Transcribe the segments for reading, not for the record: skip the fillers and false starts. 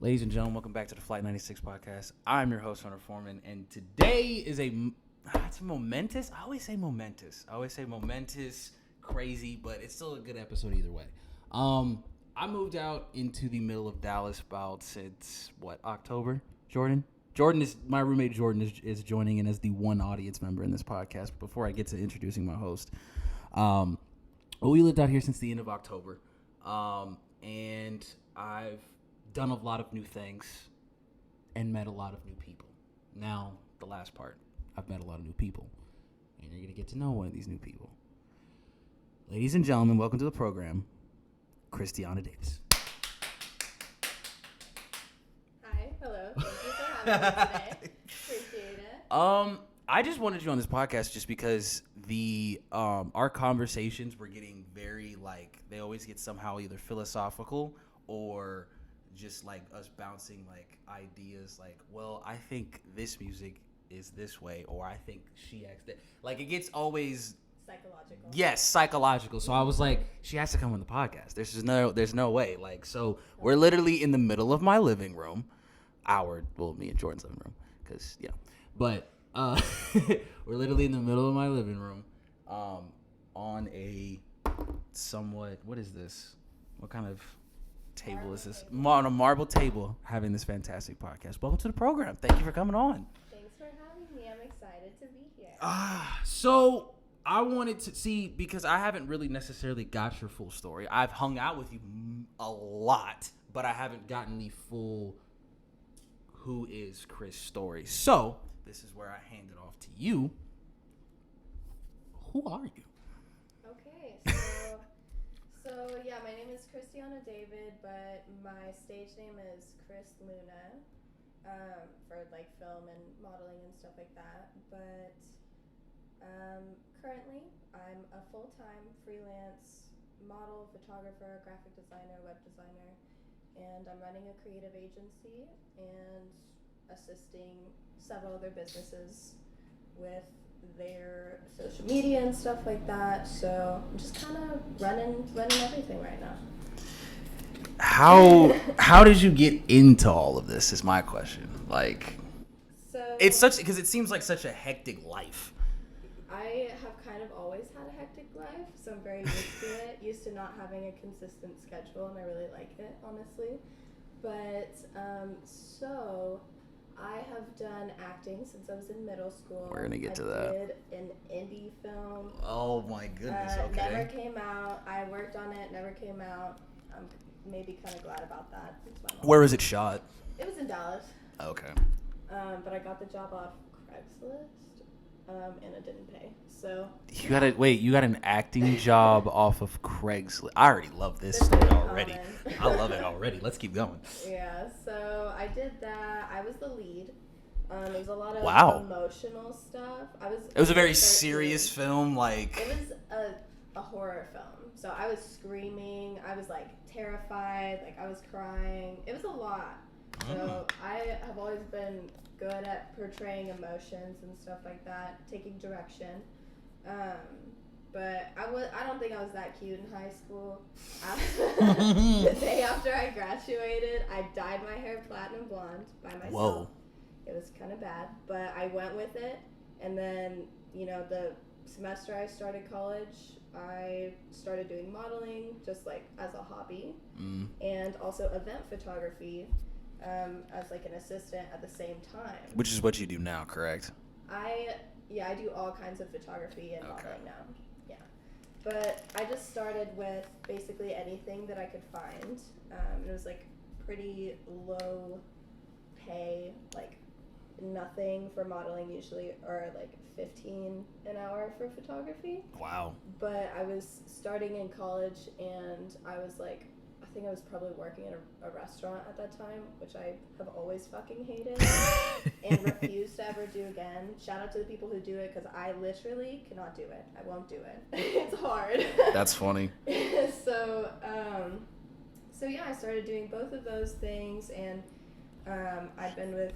Ladies and gentlemen, welcome back to the Flight 96 podcast. I'm your host, Hunter Foreman, and today is it's momentous. I always say momentous, crazy, but it's still a good episode either way. I moved out into the middle of Dallas since October? Jordan is my roommate. Jordan is joining in as the one audience member in this podcast. Before I get to introducing my host, we lived out here since the end of October, and I've done a lot of new things and met a lot of new people. Now, the last part, I've met a lot of new people, and you're going to get to know one of these new people. Ladies and gentlemen, welcome to the program, Christiana Davis. Hi, hello. Thank you for having me today. Appreciate it. I just wanted you on this podcast just because our conversations were getting very, they always get somehow either philosophical or just us bouncing ideas I think this music is this way, or I think she acts that. It gets always psychological. Yes, psychological. So I was like, she has to come on the podcast. There's no way. So we're literally in the middle of my living room. Me and Jordan's living room, because but we're literally in the middle of my living room, on a somewhat, what is this? What kind of table is this? On a marble table, having this fantastic podcast. Welcome to the program. Thank you for coming on. Thanks for having me. I'm excited to be here. So I wanted to see, because I haven't really necessarily got your full story. I've hung out with you a lot, but I haven't gotten the full who is Kris story. So this is where I hand it off to you. Who are you? Okay, my name is Christiana David, but my stage name is Kris Luna, for film and modeling and stuff like that. But currently, I'm a full-time freelance model, photographer, graphic designer, web designer, and I'm running a creative agency and assisting several other businesses with their social media and stuff like that. So I'm just kind of running everything right now. How did you get into all of this is my question. Because it seems like such a hectic life. I have kind of always had a hectic life, so I'm very used to it. Used to not having a consistent schedule, and I really like it, honestly. But so I have done acting since I was in middle school. We're gonna get to that. I did an indie film. Oh my goodness! Okay. Never came out. I worked on it. Never came out. I'm maybe kind of glad about that. Where was it shot? It was in Dallas. Okay. But I got the job off Craigslist, and it didn't pay. So you got an acting job off of Craigslist. I already love this story already. I love it already. Let's keep going. Yeah, so I did that. I was the lead. It was a lot of emotional stuff. It was a very serious film, It was a horror film. So I was screaming. I was terrified. I was crying. It was a lot. So I have always been good at portraying emotions and stuff like that, taking direction. But I don't think I was that cute in high school. The day after I graduated, I dyed my hair platinum blonde by myself. Whoa. It was kind of bad, but I went with it. And then, the semester I started college, I started doing modeling just as a hobby, and also event photography as an assistant at the same time. Which is what you do now, correct? I do all kinds of photography and modeling now. Yeah. But I just started with basically anything that I could find. It was pretty low pay, nothing for modeling usually, or $15 an hour for photography. Wow. But I was starting in college, and I was I think I was probably working in a restaurant at that time, which I have always fucking hated and refused to ever do again. Shout out to the people who do it, because I literally cannot do it. I won't do it. It's hard. That's funny. So yeah, I started doing both of those things, and I've been with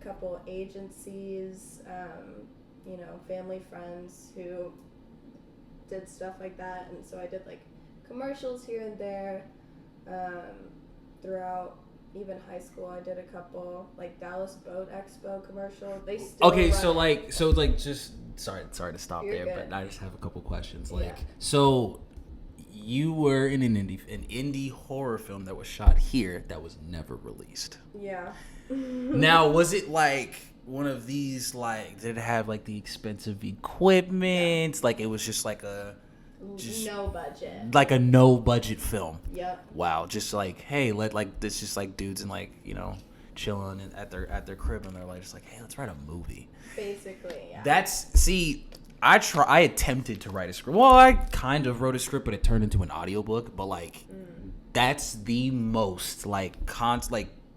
a couple agencies, family friends who did stuff like that, and so I did commercials here and there throughout even high school, I did a couple, like Dallas Boat Expo commercial. They still Okay, run so it. like just sorry to stop You're there, good. but I just have a couple questions. Yeah. So you were in an indie horror film that was shot here that was never released. Yeah. Now, was it like one of these, like, did it have like the expensive equipment? Like it was just like a no budget. like a no budget film. Yep. Wow, just like, hey, this just like dudes and like, chilling at their crib, and they're like just like, hey, let's write a movie. Basically, yeah. I attempted to write a script. Well, I kind of wrote a script, but it turned into an audiobook. But like, that's the most like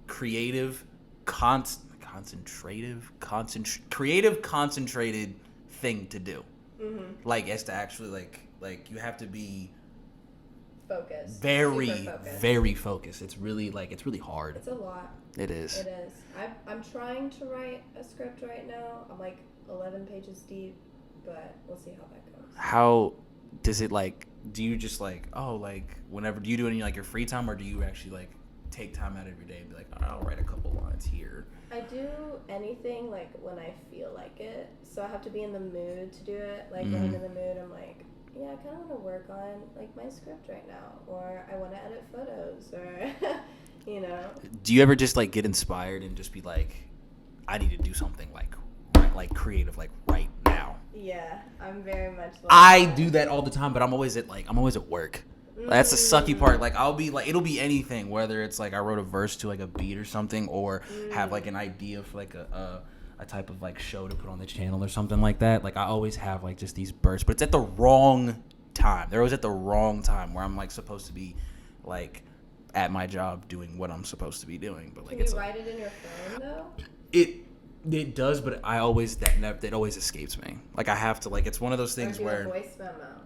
creative, concentrated thing to do. Mm-hmm. Like, as to actually like you have to be focused. very focused. It's really hard. It's a lot. It is. It is. I'm trying to write a script right now. I'm like 11 pages deep, but we'll see how that goes. How does it do you just whenever, do you do it in like your free time, or do you actually like take time out of your day and be like, I'll write a couple lines here? I do anything like when I feel like it, so I have to be in the mood to do it. Like when I'm in the mood, I'm like, yeah, I kind of want to work on like my script right now, or I want to edit photos, or Do you ever just like get inspired and just be like, I need to do something like creative like right now? Yeah, I'm very much like I that. do that all the time, but I'm always at work. That's the sucky part. Like, I'll be like, it'll be anything, whether it's like I wrote a verse to like a beat or something, or have like an idea for like a type of like show to put on the channel or something like that. Like, I always have like just these bursts, but it's at the wrong time. They're always at the wrong time where I'm like supposed to be like at my job doing what I'm supposed to be doing. But like, Can you write it in your phone though? It does, but I always that always escapes me. Like, I have to, like, it's one of those things or do where a voice memo.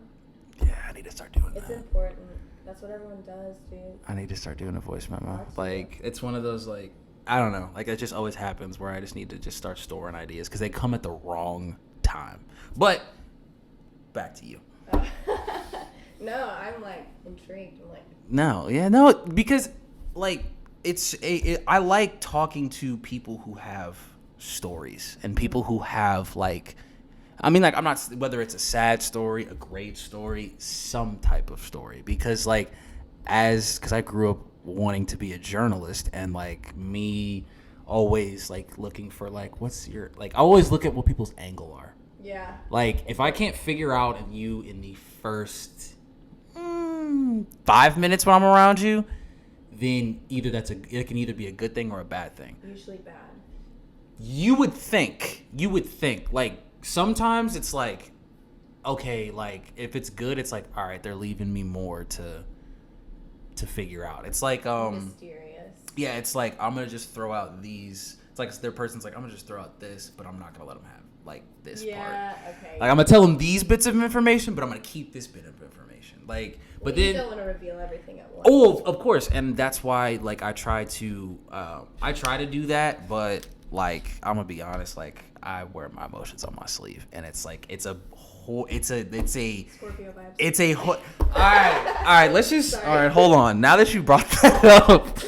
Yeah, I need to start doing It's that. important. That's what everyone does, dude. I need to start doing a voice memo. Awesome. Like, it's one of those, like, I don't know. Like, it just always happens where I just need to just start storing ideas because they come at the wrong time. But back to you. No, I'm like intrigued. I'm like, No, because like I like talking to people who have stories and people who have like, I mean, like, I'm not, whether it's a sad story, a great story, some type of story, because like because I grew up wanting to be a journalist, and like me always like looking for like, what's your, like, I always look at what people's angle are. yeah. Like, if I can't figure out you in the first 5 minutes when I'm around you, then it can either be a good thing or a bad thing. Usually bad. You would think, like, sometimes it's like, okay, like, if it's good, it's like, all right, they're leaving me more to figure out. It's like, mysterious. Yeah, it's like, I'm gonna just throw out these. It's like their person's like, I'm gonna just throw out this, but I'm not gonna let them have like this part. Yeah, okay. Like, I'm gonna tell them these bits of information, but I'm gonna keep this bit of information. Like, but you then don't want to reveal everything at once. Oh, of course, and that's why, like, I try to do that, but like, I'm gonna be honest, like, I wear my emotions on my sleeve, and it's like, Scorpio vibes. All right, let's just, Sorry. all right, hold on. Now that you brought that up,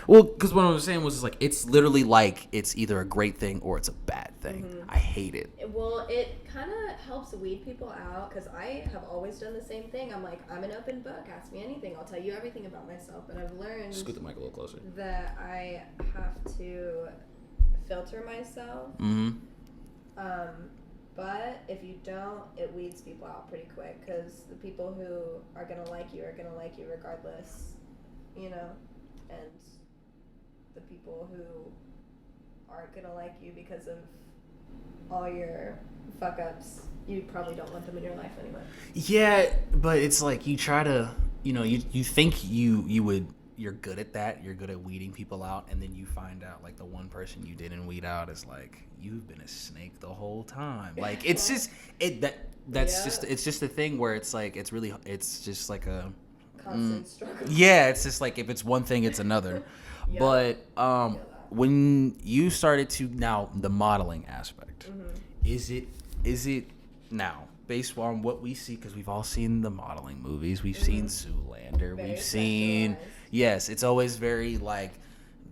well, because what I was saying was like, it's literally like, it's either a great thing or it's a bad thing. Mm-hmm. I hate it. Well, it kind of helps weed people out, because I have always done the same thing. I'm like, I'm an open book. Ask me anything. I'll tell you everything about myself. But I've learned Scoot the mic a little closer. that I have to filter myself. Mm-hmm. But if you don't, it weeds people out pretty quick, because the people who are going to like you are going to like you regardless, and the people who aren't going to like you because of all your fuck-ups, you probably don't want them in your life anyway. Yeah, but it's like, you try to, you think you're good at that. You're good at weeding people out, and then you find out, like, the one person you didn't weed out is like, you've been a snake the whole time. Like, it's just it's just a thing where it's like, it's just like a constant struggle. Yeah, it's just like, if it's one thing, it's another. Yeah. But when you started to, now the modeling aspect, is it now based on what we see, because we've all seen the modeling movies, we've seen Zoolander, Very we've seen sexualized. Yes, it's always very like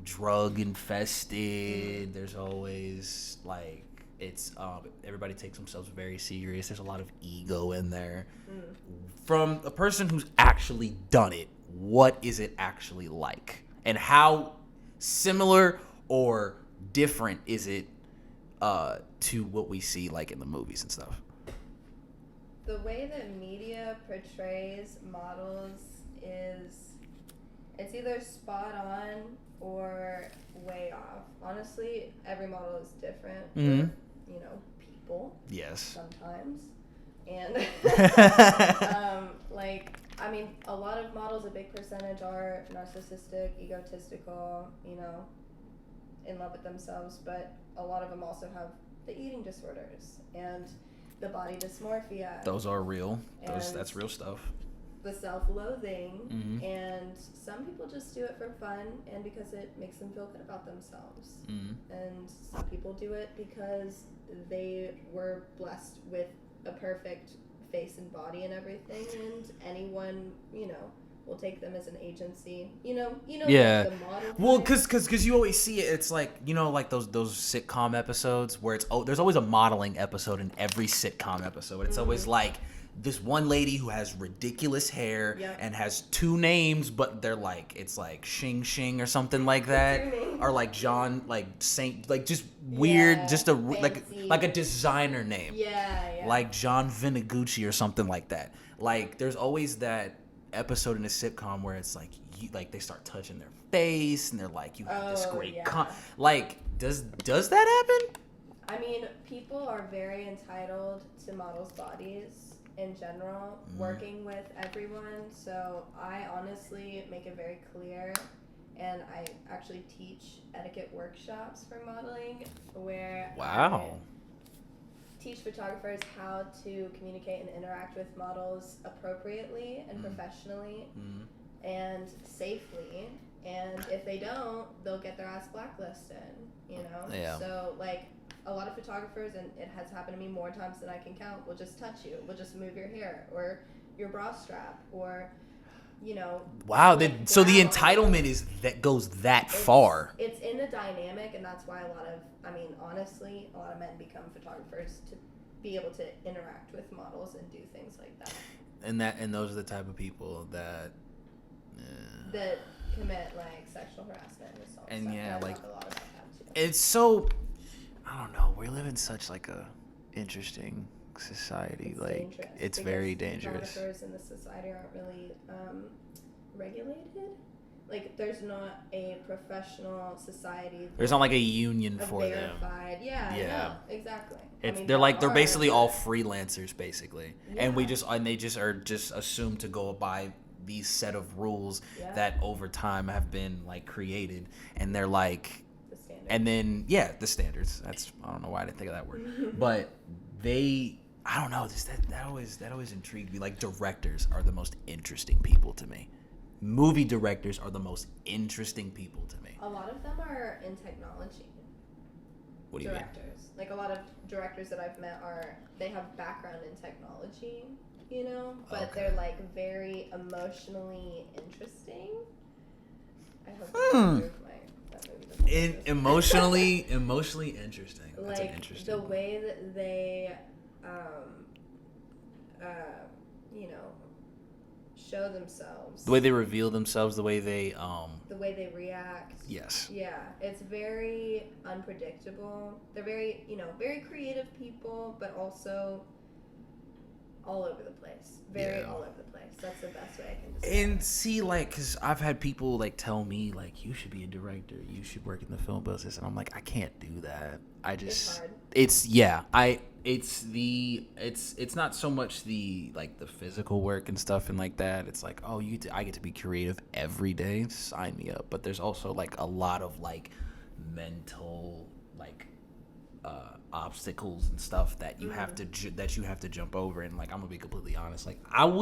drug infested. There's always like it's everybody takes themselves very serious. There's a lot of ego in there. From a person who's actually done it, what is it actually like, and how similar or different is it to what we see like in the movies and stuff? The way that media portrays models is, it's either spot on or way off. Honestly, every model is different. With, people. Yes. Sometimes. And a lot of models, a big percentage are narcissistic, egotistical, in love with themselves, but a lot of them also have the eating disorders and the body dysmorphia. Those are real. That's real stuff. The self-loathing, and some people just do it for fun and because it makes them feel good about themselves. And some people do it because they were blessed with a perfect face and body and everything, and anyone, will take them as an agency. Yeah. Like the model. Well, because you always see it. It's like like those sitcom episodes where there's always a modeling episode in every sitcom episode. It's always like this one lady who has ridiculous hair and has two names, but they're like, it's like Xing Xing or something like that, or like John, like Saint, like just weird, just a like a designer name, like John Vinigucci or something like that. Like there's always that episode in a sitcom where it's like they start touching their face and they're like, you have this great like does that happen? I mean, people are very entitled to models' bodies in general, working with everyone. So I honestly make it very clear, and I actually teach etiquette workshops for modeling where I teach photographers how to communicate and interact with models appropriately and professionally and safely. And if they don't, they'll get their ass blacklisted, So like, a lot of photographers, and it has happened to me more times than I can count, will just touch you, will just move your hair or your bra strap, or wow. So the entitlement goes that far. It's in the dynamic, and that's why honestly, a lot of men become photographers to be able to interact with models and do things like that. And those are the type of people that commit like sexual harassment and assault. And I like talk a lot about that too. It's so, I don't know. We live in such like a interesting society. It's like dangerous it's very dangerous. Photographers in this society aren't really regulated. Like there's not a professional society. There's not like a union for verified. them. Yeah. No, exactly. They're basically all freelancers basically, and they just are assumed to go by these set of rules that over time have been like created, and they're like. And then, the standards. I don't know why I didn't think of that word. But I don't know. That always intrigued me. Like, directors are the most interesting people to me. Movie directors are the most interesting people to me. A lot of them are in technology. What do you mean? Directors. Like, a lot of directors that I've met they have background in technology, but they're, like, very emotionally interesting. I hope I improve emotionally interesting. That's like an interesting the one. way that they show themselves, the way they reveal themselves, the way they react. Yes. Yeah, it's very unpredictable. They're very very creative people, but also all over the place. All over the place. That's the best way I can describe it. And see, like, because I've had people, like, tell me, like, you should be a director. You should work in the film business. And I'm like, I can't do that. It's hard. It's not so much the, like, the physical work and stuff and like that. It's like, oh, I get to be creative every day. Sign me up. But there's also, like, a lot of, like, mental, like, obstacles and stuff that you have to jump over. And like, I'm gonna be completely honest, like I'm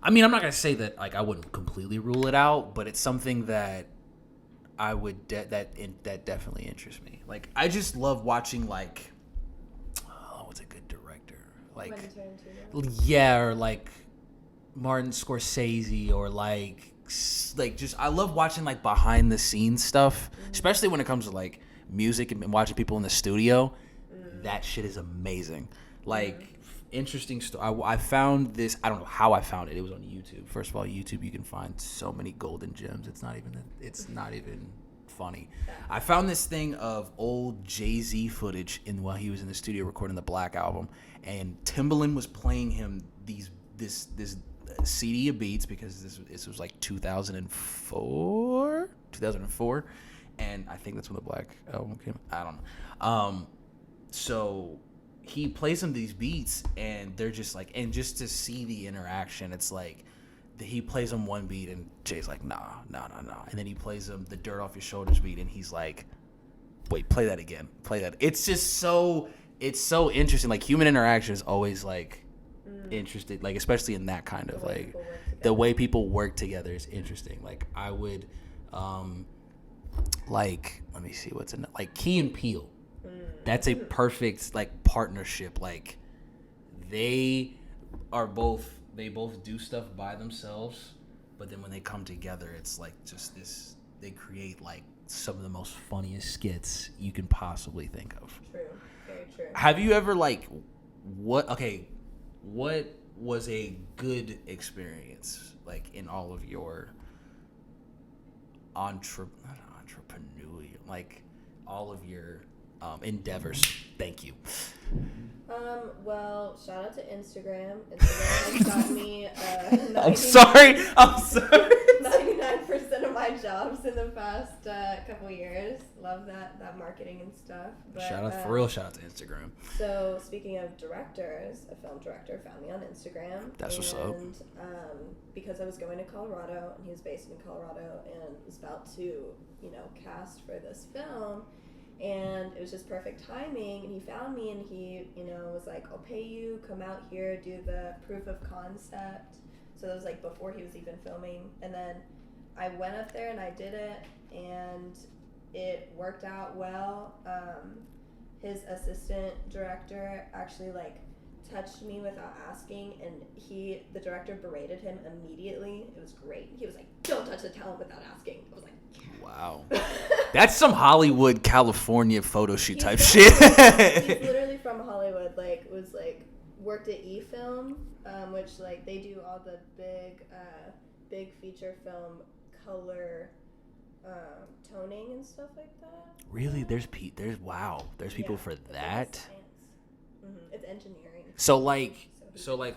not gonna say that like I wouldn't completely rule it out, but it's something that I would that definitely interests me. Like, I just love watching, like, what's a good director, like, or like Martin Scorsese, or like just I love watching like behind the scenes stuff, especially when it comes to like music and watching people in the studio. That shit is amazing. Like interesting story. I found this. I don't know how I found it. It was on YouTube. First of all, YouTube, you can find so many golden gems. It's not even funny. I found this thing of old Jay-Z footage while he was in the studio recording the Black album, and Timbaland was playing him this CD of beats, because this was like 2004, and I think that's when the Black album came. I don't know. So he plays him these beats, and they're just like, and just to see the interaction, it's like he plays him one beat, and Jay's like, nah, and then he plays him the Dirt Off Your Shoulders beat, and he's like, wait, play that again, play that. It's just so interesting. Like human interaction is always like interested, like especially in that kind of like the way people work together is interesting. Like I would like, let me see what's in it. Like Key and Peele. That's a perfect like partnership. Like they both do stuff by themselves, but then when they come together, it's like just this. They create like some of the most funniest skits you can possibly think of. True, very true. Have you ever like what was a good experience like in all of your entrepreneurial, like all of your endeavors? Thank you. Well, shout out to Instagram. Instagram has got me. I'm sorry. 99% of my jobs in the past couple years. Love that marketing and stuff. But, shout out to Instagram. So speaking of directors, a film director found me on Instagram. That's what's up. And because I was going to Colorado, and he was based in Colorado, and was about to, cast for this film. And it was just perfect timing, and he found me, and he, was like, I'll pay you, come out here, do the proof of concept. So that was like before he was even filming. And then I went up there and I did it, and it worked out well. His assistant director actually like touched me without asking, and the director berated him immediately. It was great. He was like, don't touch the talent without asking. I was like, wow. That's some Hollywood, California photo shoot type shit. He's literally from Hollywood. Like, was like worked at eFilm, which like they do all the big feature film color toning and stuff like that. Really? There's people for that. It's engineering. So when color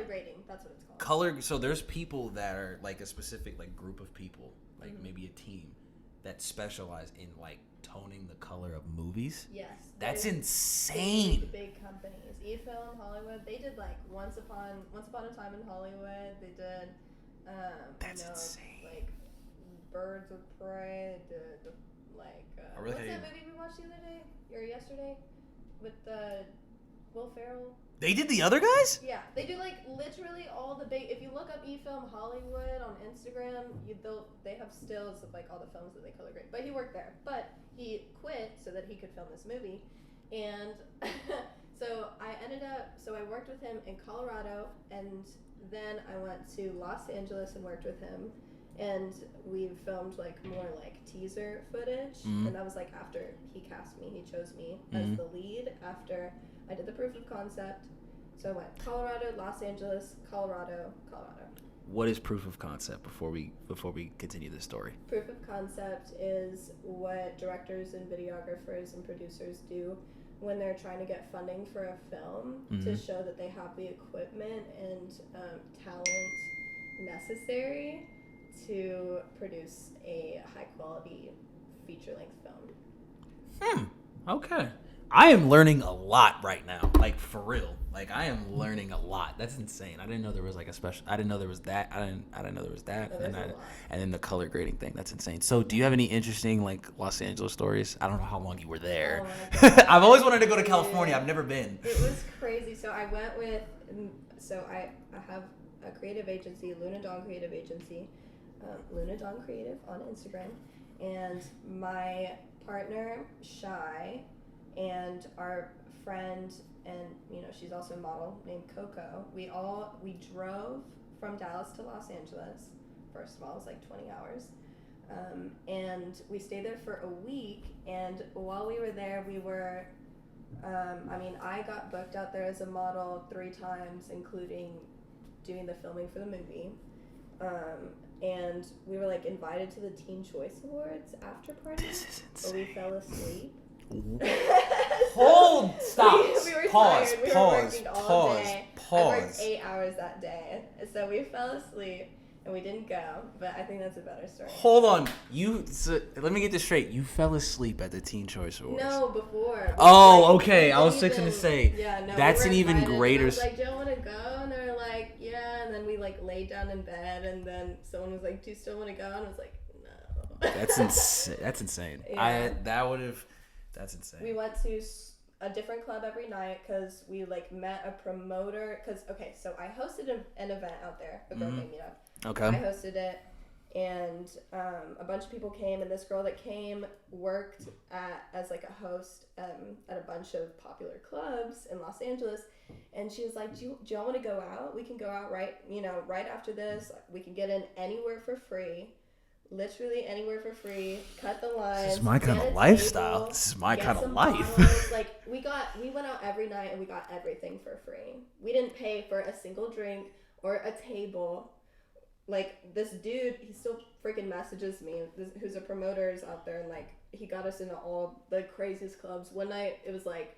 grading. That's what it's called. So there's people that are like a specific like group of people, like maybe a team that specialize in like toning the color of movies. Yes. That's insane. Big companies, eFilm, Hollywood. They did like Once Upon a Time in Hollywood. They did. That's insane. Like Birds of Prey. They did what's that movie we watched the other day or yesterday with Will Ferrell? They did the other guys? Yeah, they do like literally all the big. If you look up eFilm Hollywood on Instagram, they have stills of like all the films that they color grade. But he worked there, but he quit so that he could film this movie, and so I worked with him in Colorado, and then I went to Los Angeles and worked with him, and we filmed like more like teaser footage, and that was like after he cast me, he chose me as the lead after I did the proof of concept. So I went Colorado, Los Angeles, Colorado. What is proof of concept before we continue this story? Proof of concept is what directors and videographers and producers do when they're trying to get funding for a film to show that they have the equipment and talent necessary to produce a high-quality feature-length film. Okay. I am learning a lot right now, like for real. Like I am learning a lot. That's insane. I didn't know there was like a special. I didn't know there was that. I didn't know there was that. And then the color grading thing. That's insane. So, do you have any interesting like Los Angeles stories? I don't know how long you were there. Oh I've always wanted to go to California. I've never been. It was crazy. So I went with. So I have a creative agency, Luna Dawn Creative Agency, Luna Dawn Creative on Instagram, and my partner Shy, and our friend, and she's also a model named Coco. We drove from Dallas to Los Angeles first of all. It was like 20 hours. And we stayed there for a week, and while we were there, we were, I got booked out there as a model 3 times, including doing the filming for the movie. And we were like invited to the Teen Choice Awards after party. This is insane. Where we fell asleep. Hold! Stop! We were Pause! tired. We Pause! were working all Pause! day. Pause! I worked 8 hours that day, so we fell asleep and we didn't go. But I think that's a better story. Hold on. Let me get this straight. You fell asleep at the Teen Choice Awards. No, before. Oh, like, okay. I was fixing to say. Yeah, no. That's we an even invited, greater. I was like, do you want to go? And they were like, yeah. And then we like laid down in bed, and then someone was like, do you still want to go? And I was like, no. That's insane. That's insane. Yeah. That's insane. We went to a different club every night because we like met a promoter. So I hosted an event out there, a girl made me up. Okay. I hosted it, and a bunch of people came, and this girl that came worked as like a host at a bunch of popular clubs in Los Angeles, and she was like, do y'all want to go out? We can go out right after this. We can get in anywhere for free. Literally anywhere for free. Cut the lines. This is my kind of lifestyle. This is my kind of life. Bottles. Like we went out every night and we got everything for free. We didn't pay for a single drink or a table. Like this dude, he still freaking messages me. Who's a promoter is out there, and like he got us into all the craziest clubs. One night it was like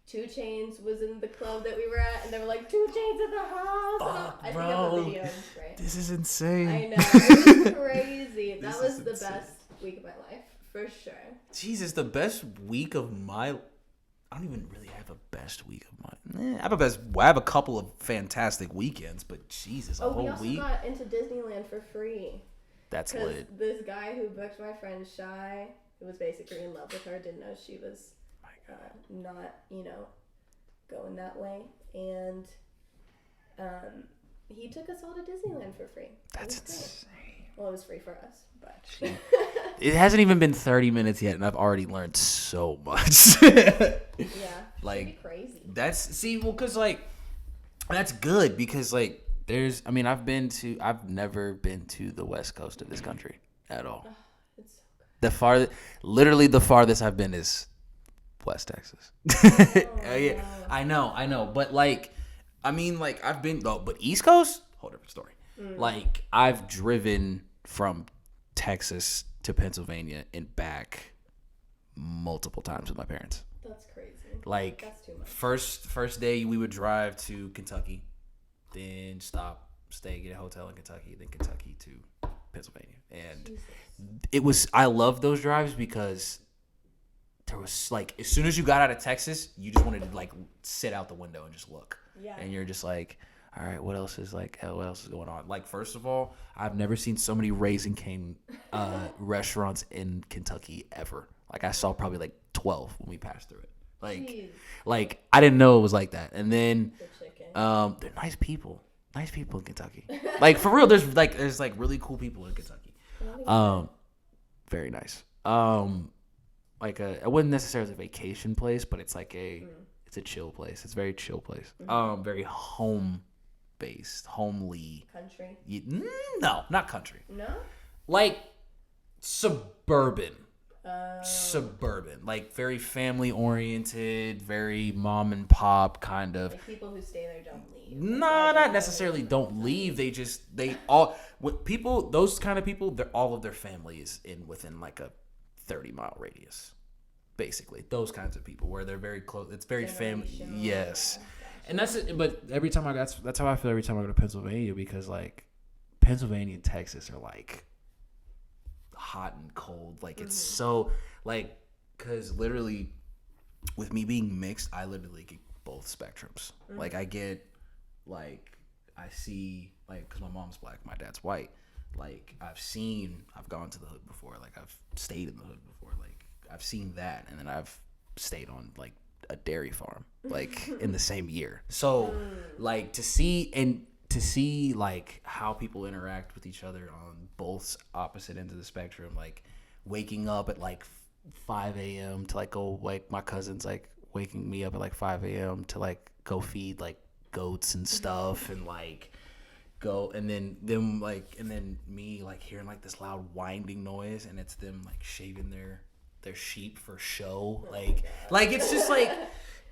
2 Chainz was in the club that we were at, and they were like 2 Chainz in the house. Fuck, I bro. think I have a video. It's great. This is insane. I know. It was crazy. That was the best week of my life, for sure. Jesus, the best week of my... I don't even really have a best week of my... I have a couple of fantastic weekends, but Jesus, a whole we also week? got into Disneyland for free. That's Because lit. this guy who booked my friend Shy, who was basically in love with her, didn't know she was not, going that way. And he took us all to Disneyland for free. That's insane. Well, it was free for us, but... It hasn't even been 30 minutes yet, and I've already learned so much. Yeah. Like, crazy. Because, like, that's good because, like, I've never been to the west coast of this country at all. Oh, it's so good. The farthest I've been is West Texas. Yeah, no. I know. But, like, I've been, but East Coast? Whole different story. Like, I've driven from Texas to Pennsylvania and back multiple times with my parents. That's crazy. Like, That's too much. first day we would drive to Kentucky, then stay, get a hotel in Kentucky, then Kentucky to Pennsylvania. And Jesus. I love those drives because there was, like, as soon as you got out of Texas, you just wanted to, like, sit out the window and just look. Yeah. And you're just like, all right, what else is going on? Like, first of all, I've never seen so many Raising Cane restaurants in Kentucky ever. Like, I saw probably like 12 when we passed through it. Like I didn't know it was like that. And then they're nice people in Kentucky. Like, for real, there's really cool people in Kentucky. Very nice. Like it wasn't necessarily a vacation place, but it's like it's a chill place. It's a very chill place. Very home-based, homely. Country? No, not country. No? Like suburban. Suburban. Like very family-oriented, very mom and pop kind of. Like people who stay there don't leave. No, not necessarily don't leave. Those kind of people, all of their family is within like a 30-mile radius. Basically, those kinds of people where they're very close. It's very family. Yes, and that's it. But every time that's how I feel every time I go to Pennsylvania, because like Pennsylvania and Texas are like hot and cold. Like it's so like, because literally with me being mixed, I literally get both spectrums. Like I get I see because my mom's black, my dad's white. Like I've gone to the hood before. Like I've stayed in the hood before. Like I've seen that, and then I've stayed on like a dairy farm like in the same year. So like to see like how people interact with each other on both opposite ends of the spectrum, like waking up at like 5 a.m. to like go, like my cousin's like waking me up at like 5 a.m. to like go feed like goats and stuff, and like go, and then them like, and then me like hearing like this loud winding noise, and it's them like shaving their sheep for show, like it's just like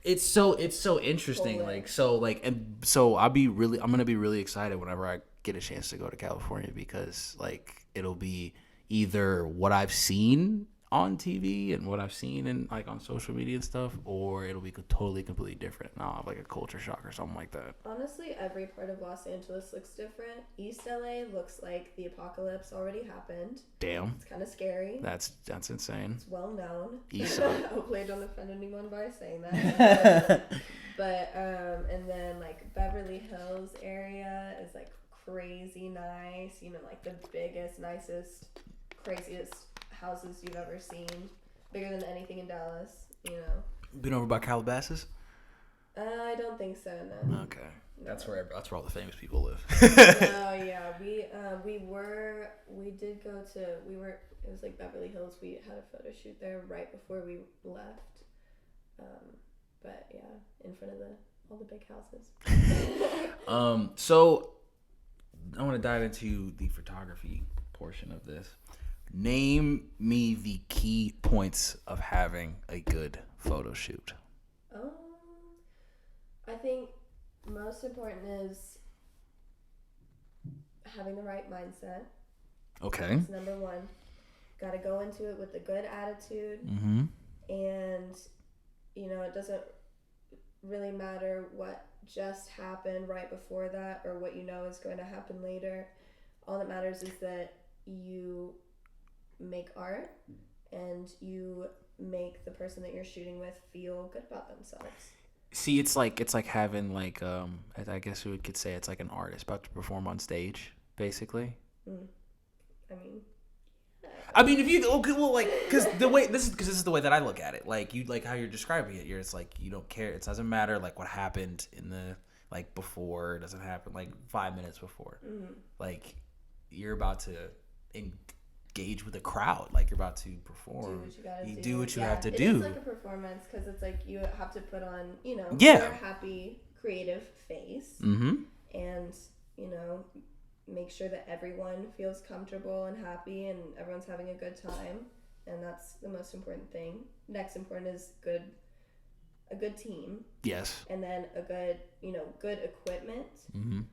it's so interesting, like so like, and so I'm gonna be really excited whenever I get a chance to go to California, because like it'll be either what I've seen on TV and what I've seen in like on social media and stuff, or it'll be totally completely different, and I'll have like a culture shock or something like that. Honestly, every part of Los Angeles looks different. East LA looks like the apocalypse already happened. Damn, it's kind of scary. That's insane. It's well known. East Hopefully I don't offend anyone by saying that. but and then like Beverly Hills area is like crazy nice, you know, like the biggest, nicest, craziest houses you've ever seen, bigger than anything in Dallas, you know. Been over by Calabasas? I don't think so, no. Okay. No. That's where all the famous people live. Oh yeah, it was like Beverly Hills. We had a photo shoot there right before we left. But yeah, in front of all the big houses. So I want to dive into the photography portion of this. Name me the key points of having a good photo shoot. I think most important is having the right mindset. Okay. That's number one. Got to go into it with a good attitude. Mm-hmm. And, you know, it doesn't really matter what just happened right before that or what you know is going to happen later. All that matters is that you make art and you make the person that you're shooting with feel good about themselves. See, it's like having like I guess we could say it's like an artist about to perform on stage, basically. I mean, if you like, because this is the way that I look at it. Like you, like how you're describing it. It's like you don't care. It doesn't matter like what happened in the like before. It doesn't happen like 5 minutes before. Mm-hmm. Like you're about to engage with a crowd. Like you're about to perform. You do what you have to do. It's like a performance because it's like you have to put on, you know, your happy, creative face, mm-hmm. and you know, make sure that everyone feels comfortable and happy and everyone's having a good time, and that's the most important thing. Next important is a good team. Yes. And then a good equipment. Mm-hmm.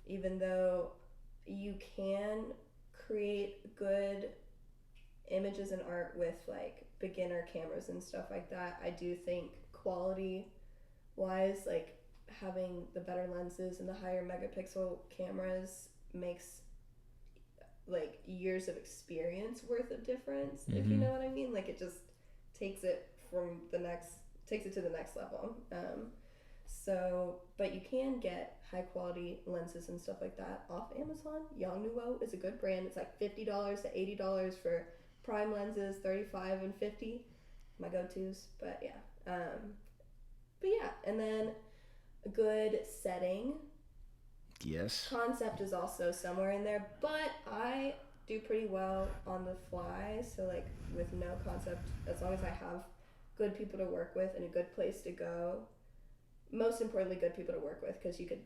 Even though you can create good images and art with like beginner cameras and stuff like that, I do think quality wise, like having the better lenses and the higher megapixel cameras makes like years of experience worth of difference. Mm-hmm. If you know what I mean, like it just takes it to the next level. But you can get high quality lenses and stuff like that off Amazon. Yang Nuo is a good brand. It's like $50 to $80 for prime lenses, $35 and $50, my go-tos. But yeah, and then a good setting. Yes. Concept is also somewhere in there, but I do pretty well on the fly. So like with no concept, as long as I have good people to work with and a good place to go. Most importantly, good people to work with, because you could,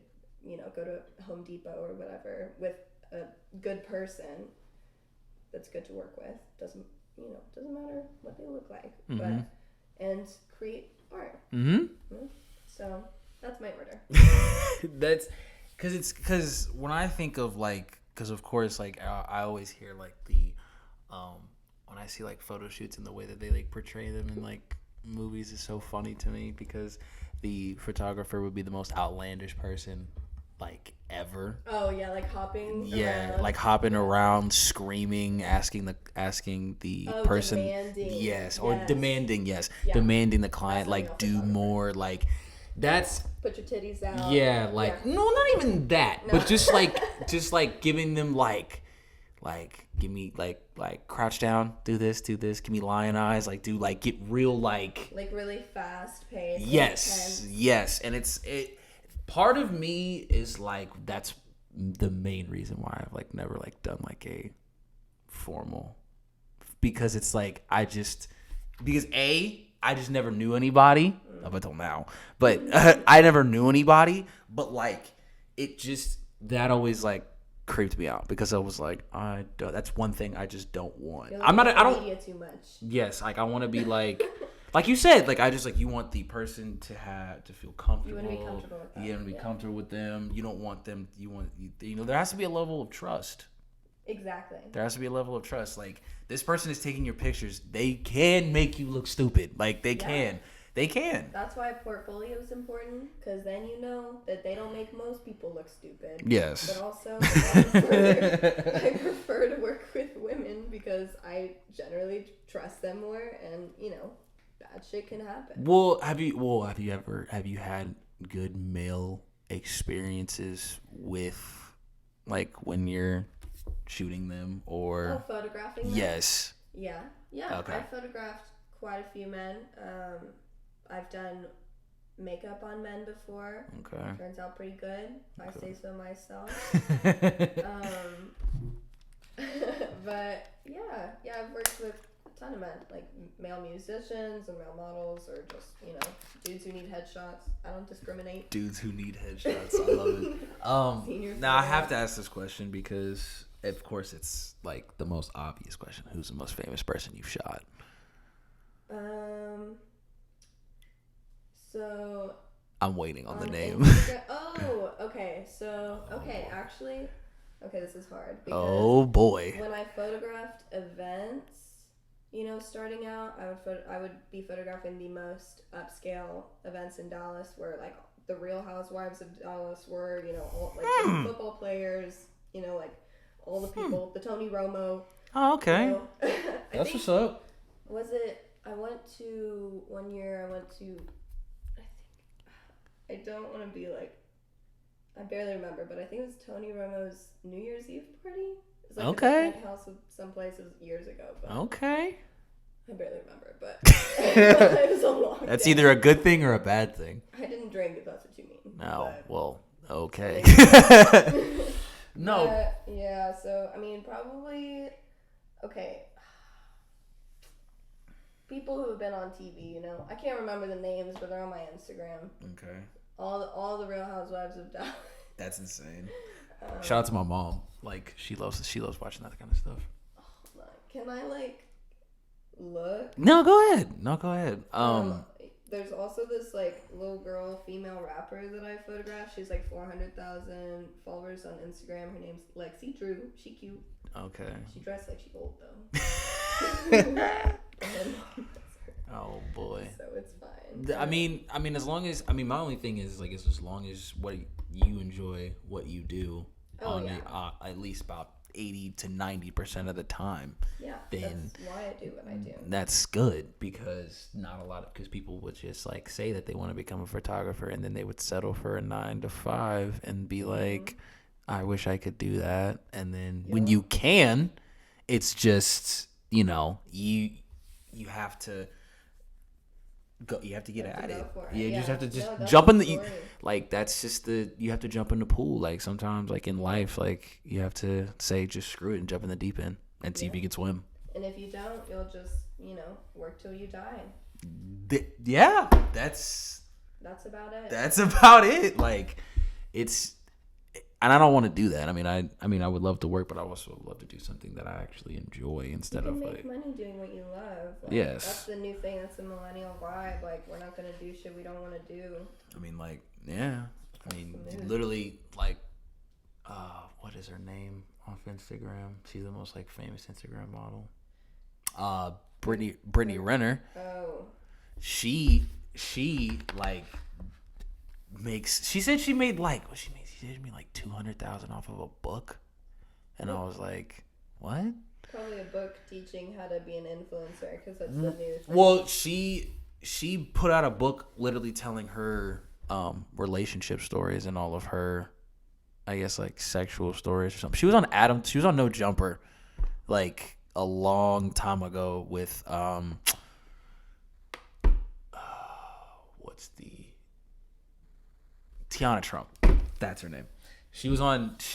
you know, go to Home Depot or whatever with a good person that's good to work with. Doesn't matter what they look like, mm-hmm. and create art. Mm-hmm. So that's my order. That's because when I think of like, because of course like I always hear like the when I see like photo shoots and the way that they like portray them in like movies is so funny to me, because the photographer would be the most outlandish person like ever. Oh yeah, like hopping. Yeah, around. like hopping around, screaming, asking the person. Demanding. Yes, or demanding. Yes, yeah. Demanding the client like do more. Like that's put your titties out. Yeah, like no, not even that, no. But just like giving them like give me like crouch down, do this, give me lion eyes, like do like get real like really fast paced. Yes, and it part of me is like that's the main reason why I've like never like done like a formal, because it's like I just never knew anybody up until now, but I never knew anybody, but like that always like creeped me out because I was like, that's one thing I just don't want. You're I'm not. I don't. media too much. Yes, like I want to be like you said, like I just like you want the person to feel comfortable. You want to be comfortable with them. You want to be comfortable with them. You don't want them. There has to be a level of trust. Exactly. There has to be a level of trust. Like this person is taking your pictures. They can make you look stupid. Like they can. They can. That's why portfolio is important, because then you know that they don't make most people look stupid. Yes. But also, I prefer to work with women because I generally trust them more, and bad shit can happen. Well, have you had good male experiences with, like, when you're shooting them or photographing them? Yes. Yeah. Okay. I photographed quite a few men. I've done makeup on men before. Okay. Turns out pretty good. If I say so myself. But yeah, I've worked with a ton of men, like male musicians and male models, or just dudes who need headshots. I don't discriminate. Dudes who need headshots. I love it. Now I have to ask this question because, of course, it's like the most obvious question. Who's the most famous person you've shot? So I'm waiting on the name. Okay. Actually, this is hard. Oh boy. When I photographed events, starting out, I would be photographing the most upscale events in Dallas, where like the Real Housewives of Dallas were, all, like the football players, like all the people, the Tony Romo. Oh, okay. That's what's up. Was it? One year I went to. I don't want to be like, I barely remember, but I think it was Tony Romo's New Year's Eve party. It was like okay. a penthouse of some places years ago. But okay. I barely remember, but it was a long That's day. either a good thing or a bad thing. I didn't drink, if that's what you mean. No, well, okay. No. Yeah, so, I mean, probably, okay. People who have been on TV, I can't remember the names, but they're on my Instagram. Okay. All the Real Housewives of Dallas. That's insane. Shout out to my mom. Like she loves watching that kind of stuff. Oh, can I look? No, go ahead. There's also this little girl, female rapper that I photographed. She's 400,000 followers on Instagram. Her name's Lexi Drew. She cute. Okay. She dressed like she old though. Oh boy. So it's fine. I mean, as long as my only thing is it's as long as what you enjoy what you do at least about 80 to 90% of the time. Yeah. Then that's why I do what I do. That's good because because people would just say that they want to become a photographer and then they would settle for a 9 to 5 and be like, I wish I could do that. And then when you can, it's just you have to go. You have to get at it. You just have to jump in the that's just you have to jump in the pool. Sometimes in life, you have to say just screw it and jump in the deep end and see if you can swim. And if you don't, you'll just work till you die. That's about it. That's about it. It's. And I don't want to do that. I mean, I would love to work, but I also would love to do something that I actually enjoy instead of make money doing what you love. Yes. That's the new thing. That's the millennial vibe. We're not gonna do shit we don't want to do. I mean, literally, what is her name off Instagram? She's the most famous Instagram model. Brittany Renner. Oh. She makes. She said she made she made 200,000 off of a book, and I was like, what? Probably a book teaching how to be an influencer because that's the new thing. Well, she put out a book literally telling her relationship stories and all of her, I guess sexual stories or something. She was on No Jumper a long time ago with what's the Tiana Trump. That's her name. She was on that's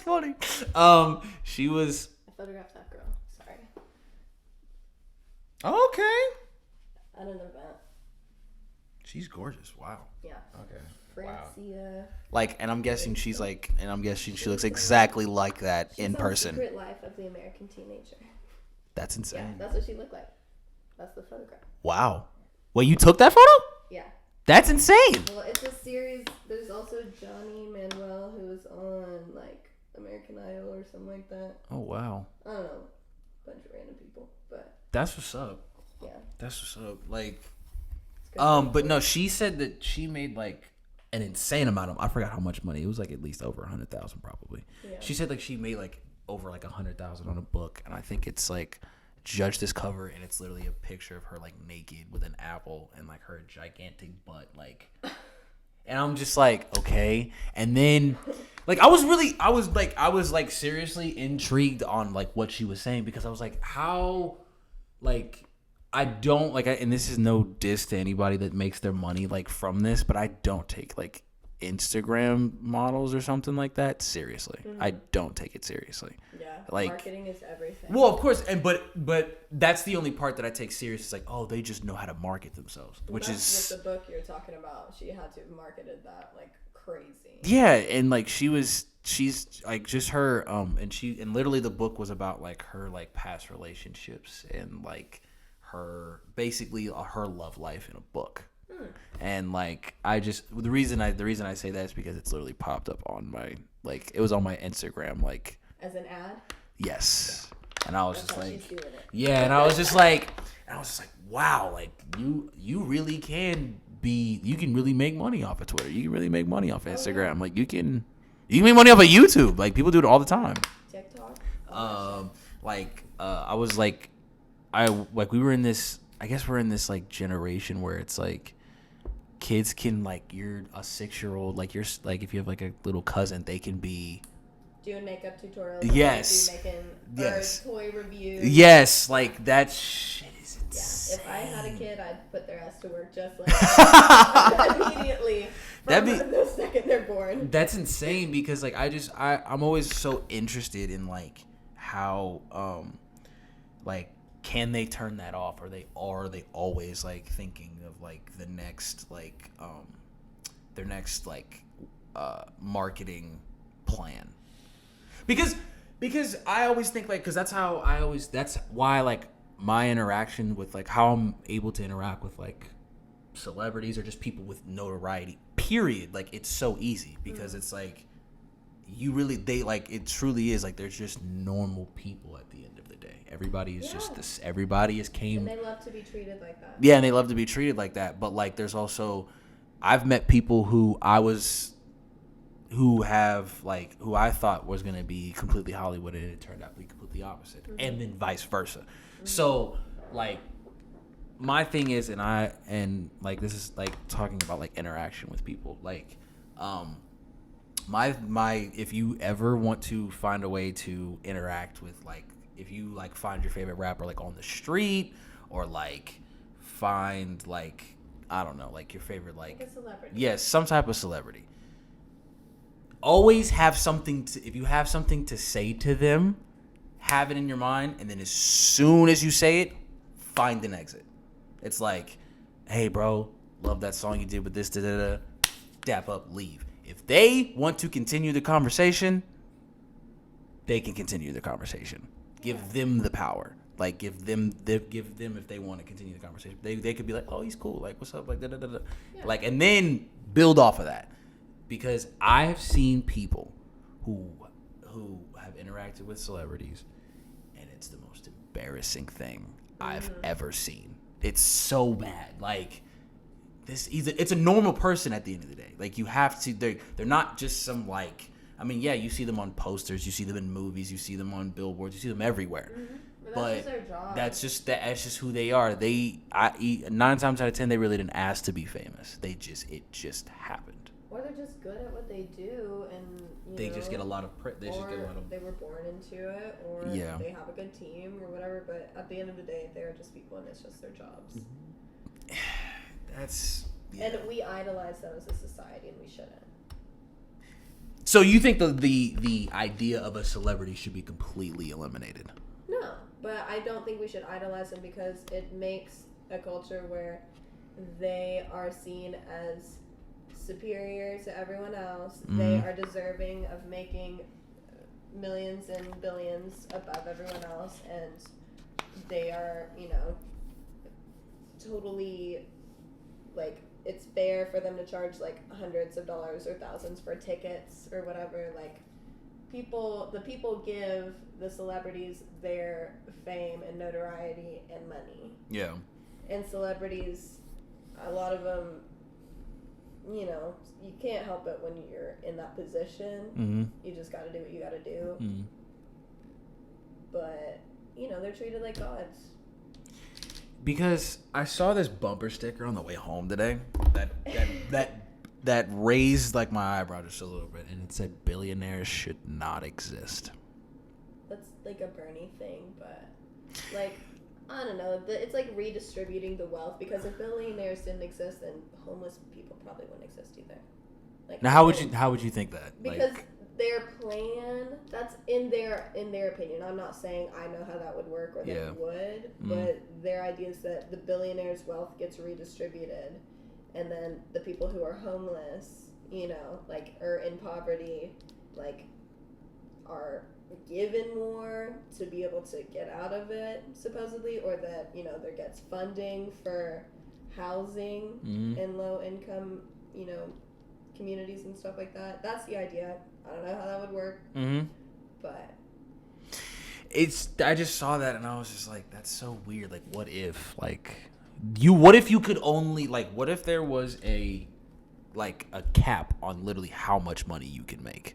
funny. She was I photographed that girl. Sorry. Okay. At an event. She's gorgeous. Wow. Yeah. Okay. Francia. Like, and I'm guessing she looks exactly like that in person. Secret Life of the American Teenager. That's insane. Yeah, that's what she looked like. That's the photograph. Wow. Wait, you took that photo? Yeah. That's insane. Well, it's a series. There's also Johnny Manuel, who was on like American Idol or something like that. Oh wow. I don't know, bunch of random people, but that's what's up. Yeah. That's what's up. Like, but no, she said that she made like an insane amount of. I forgot how much money. It was like at least over 100,000 probably. Yeah. She said like she made like over like 100,000 on a book, and I think it's like. Judge this cover, and it's literally a picture of her like naked with an apple and like her gigantic butt, like, and I'm just like, okay. And then like I was seriously intrigued on like what she was saying, because I was like, how, like, I don't like, and this is no diss to anybody that makes their money like from this, but I don't take like Instagram models or something like that seriously. Mm-hmm. I don't take it seriously. Yeah, like marketing is everything. Well, of course, and but that's the only part that I take serious. It's like, oh, they just know how to market themselves, which is with the book you're talking about. She had to have marketed that like crazy. Yeah, and like she's like just her and literally the book was about like her like past relationships and like her basically her love life in a book. And like the reason I say that is because it's literally popped up on my like it was on my Instagram like as an ad. Yes, and I was just like, yeah, and I was just like, wow, like you really can really make money off of Twitter. You can really make money off of Instagram. Like you can make money off of YouTube. Like people do it all the time. TikTok. I was like, we were in this. I guess we're in this like generation where it's like. Kids can like you're a 6-year-old like you're like if you have like a little cousin they can be doing makeup tutorials. Yes. Yes. Toy reviews. Yes, like that shit is insane. Yeah. If I had a kid, I'd put their ass to work just like immediately. The second they're born. That's insane because like I'm always so interested in like how like. Can they turn that off? Or are they always like thinking of like the next like their next like marketing plan? Because I always think like that's why like my interaction with like how I'm able to interact with like celebrities or just people with notoriety. Period. Like it's so easy because it's like it truly is like there's just normal people at the end of the day. Everybody is just this. Everybody is And they love to be treated like that. Yeah, and they love to be treated like that. But like, there's also, I've met people who I thought was gonna be completely Hollywood, and it turned out to be completely opposite, and then vice versa. Mm-hmm. So like, my thing is, and like this is like talking about like interaction with people, like, my if you ever want to find a way to interact with like. If you like find your favorite rapper like on the street or like find like I don't know like your favorite like a celebrity. Yes, some type of celebrity. Always have something if you have something to say to them, have it in your mind, and then as soon as you say it, find an exit. It's like, hey bro, love that song you did with this dap up, leave. If they want to continue the conversation, they can continue the conversation. Give them the power. Like give them if they want to continue the conversation. They could be like, oh, he's cool. Like what's up? Like Yeah. Like and then build off of that. Because I have seen people who have interacted with celebrities, and it's the most embarrassing thing I've ever seen. It's so bad. Like it's a normal person at the end of the day. Like you have to. They're not just some like. I mean, yeah, you see them on posters, you see them in movies, you see them on billboards, you see them everywhere. Mm-hmm. But that's just their job. That's just who they are. 9 times out of 10, they really didn't ask to be famous. It just happened. Or they're just good at what they do, and they just get a lot of. They were born into it, or they have a good team, or whatever. But at the end of the day, they are just people, and it's just their jobs. And we idolize them as a society, and we shouldn't. So you think the idea of a celebrity should be completely eliminated? No, But I don't think we should idolize them because it makes a culture where they are seen as superior to everyone else. They are deserving of making millions and billions above everyone else, and they are, totally, like, it's fair for them to charge, like, hundreds of dollars or thousands for tickets or whatever. Like, the people give the celebrities their fame and notoriety and money. Yeah. And celebrities, a lot of them, you can't help it when you're in that position. Mm-hmm. You just got to do what you got to do. Mm-hmm. But, they're treated like gods. Because I saw this bumper sticker on the way home today that raised like my eyebrow just a little bit, and it said billionaires should not exist. That's like a Bernie thing, but like, I don't know. It's like redistributing the wealth, because if billionaires didn't exist, then homeless people probably wouldn't exist either. Like, now, how would you think that? Because their plan, that's in their opinion. I'm not saying I know how that would work or that would, but their idea is that the billionaires' wealth gets redistributed, and then the people who are homeless, like, or in poverty, like, are given more to be able to get out of it, supposedly, or that, there gets funding for housing in low income, communities and stuff like that. That's the idea. I don't know how that would work, but I just saw that and I was just like, that's so weird. Like, what if you could only, like, what if there was a cap on literally how much money you can make?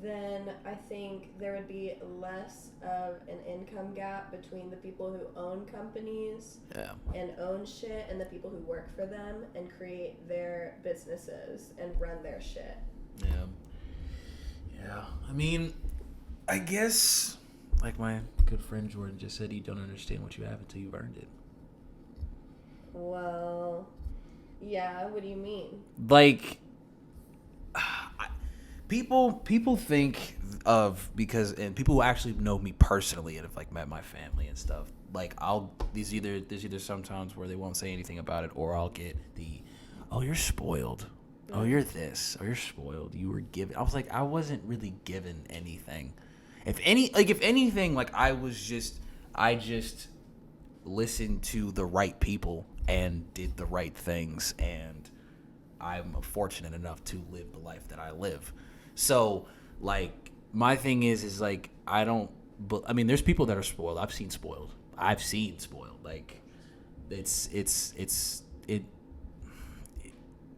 Then I think there would be less of an income gap between the people who own companies and own shit and the people who work for them and create their businesses and run their shit. Yeah. I mean, I guess, like my good friend Jordan just said, you don't understand what you have until you've earned it. Well, yeah, what do you mean? Like, people think of, and people who actually know me personally and have like met my family and stuff, like, there's either sometimes where they won't say anything about it, or I'll get oh, you're spoiled. Oh, you're this. Oh, you're spoiled. You were given. I was like, I wasn't really given anything. If anything, like, I just listened to the right people and did the right things, and I'm fortunate enough to live the life that I live. So, like, my thing is like, there's people that are spoiled. I've seen spoiled. Like,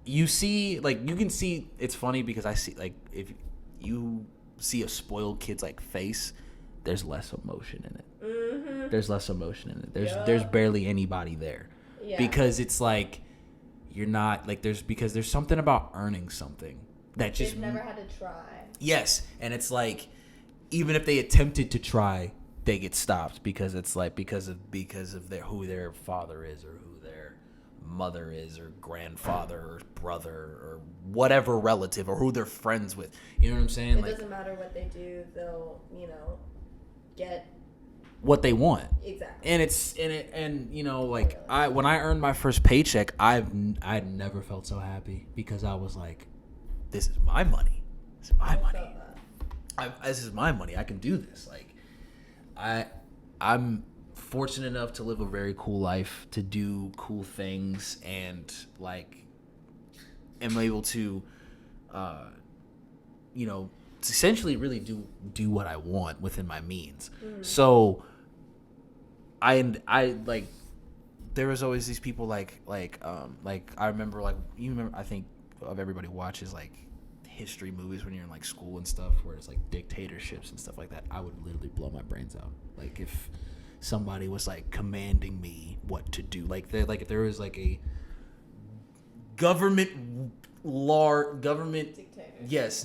you see, like, you can see, it's funny because I see, like, if you see a spoiled kid's, like, face, there's less emotion in it. Mm-hmm. There's less emotion in it. There's barely anybody there. Yeah. Because it's like, you're not, like, because there's something about earning something that just... They've never had to try. Yes, and it's like, even if they attempted to try, they get stopped because it's like, because of who their father is, or who their mother is, or grandfather, or brother, or whatever relative, or who they're friends with. You know what I'm saying? It doesn't matter what they do; they'll, get what they want. Exactly. And like, when I earned my first paycheck, I'd never felt so happy, because I was like, this is my money. This is my money. This is my money. I can do this. Like, I'm fortunate enough to live a very cool life, to do cool things, and, like, am able to, essentially really do what I want within my means. So, I like, there was always these people like I remember, like, I think of everybody watches, like, history movies when you're in, like, school and stuff, where it's like dictatorships and stuff like that. I would literally blow my brains out. Like, if somebody was, like, commanding me what to do, like, if there was, like, a government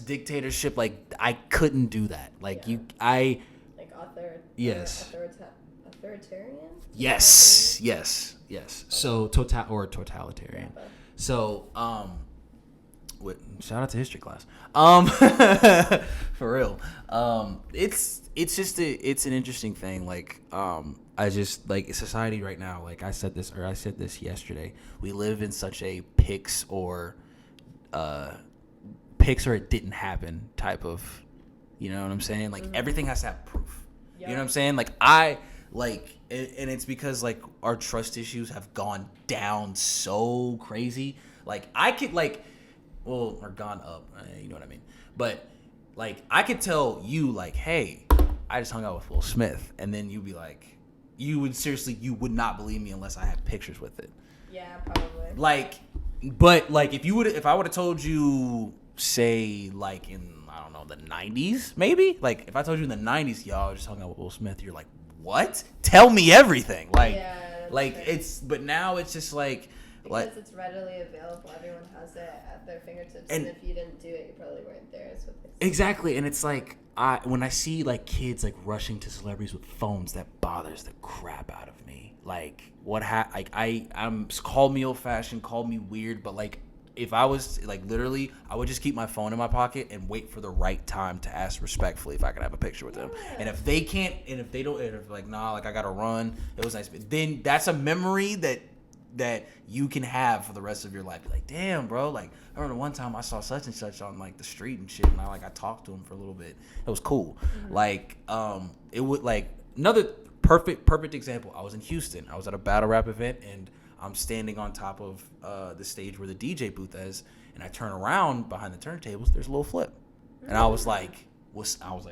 dictatorship, like, I couldn't do that. Like, like authoritarian? Yes. So totalitarian. Yeah, So Shout out to history class. For real. It's just it's an interesting thing. Like, I just like society right now. Like I said this yesterday. We live in such a pics or it didn't happen type of, you know what I'm saying? Like everything has to have proof. Yep. You know what I'm saying? Like and it's because like our trust issues have gone down so crazy. Like I could or gone up, you know what I mean? But like I could tell you like, hey, I just hung out with Will Smith, and then you'd be like, you would not believe me unless I had pictures with it. Yeah, probably. Like, but like if I would have told you, say like in I don't know the 90s, maybe like if I told you in the 90s, y'all just hung out with Will Smith, you're like, what? Tell me everything. Like, yeah, like true. but now it's just like. Because it's readily available, everyone has it at their fingertips, and if you didn't do it, you probably weren't there. Is what they say. Exactly, and it's like when I see like kids like rushing to celebrities with phones, that bothers the crap out of me. Like I'm call me old fashioned, call me weird, but like if I was like literally, I would just keep my phone in my pocket and wait for the right time to ask respectfully if I could have a picture with them. And if they can't, and if they don't, and if like nah, like I gotta run, it was nice. Then that's a memory that you can have for the rest of your life. Be like, damn, bro. Like, I remember one time I saw such and such on like the street and shit, and I talked to him for a little bit. It was cool. Mm-hmm. Like, it would like another perfect example. I was in Houston. I was at a battle rap event, and I'm standing on top of the stage where the DJ booth is, and I turn around behind the turntables. There's a little flip, and I was like,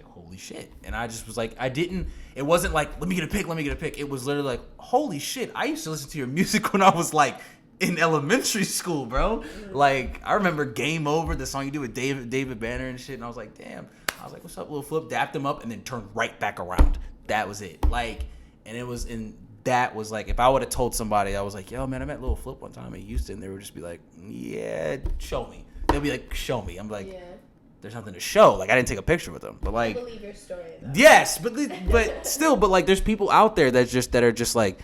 holy shit. And I just was like, it wasn't like, let me get a pic. It was literally like, holy shit, I used to listen to your music when I was like in elementary school, bro. Like, I remember Game Over, the song you do with David Banner and shit, and I was like, damn. I was like, what's up, little flip? Dapped him up and then turned right back around. That was it. Like, that was like, if I would have told somebody, I was like, yo, man, I met Lil Flip one time in Houston, they would just be like, yeah, show me. They'll be like, show me. I'm like, yeah. There's nothing to show. Like, I didn't take a picture with them, but like, I believe your story, though. Yes, but still, but like, there's people out there that are just like,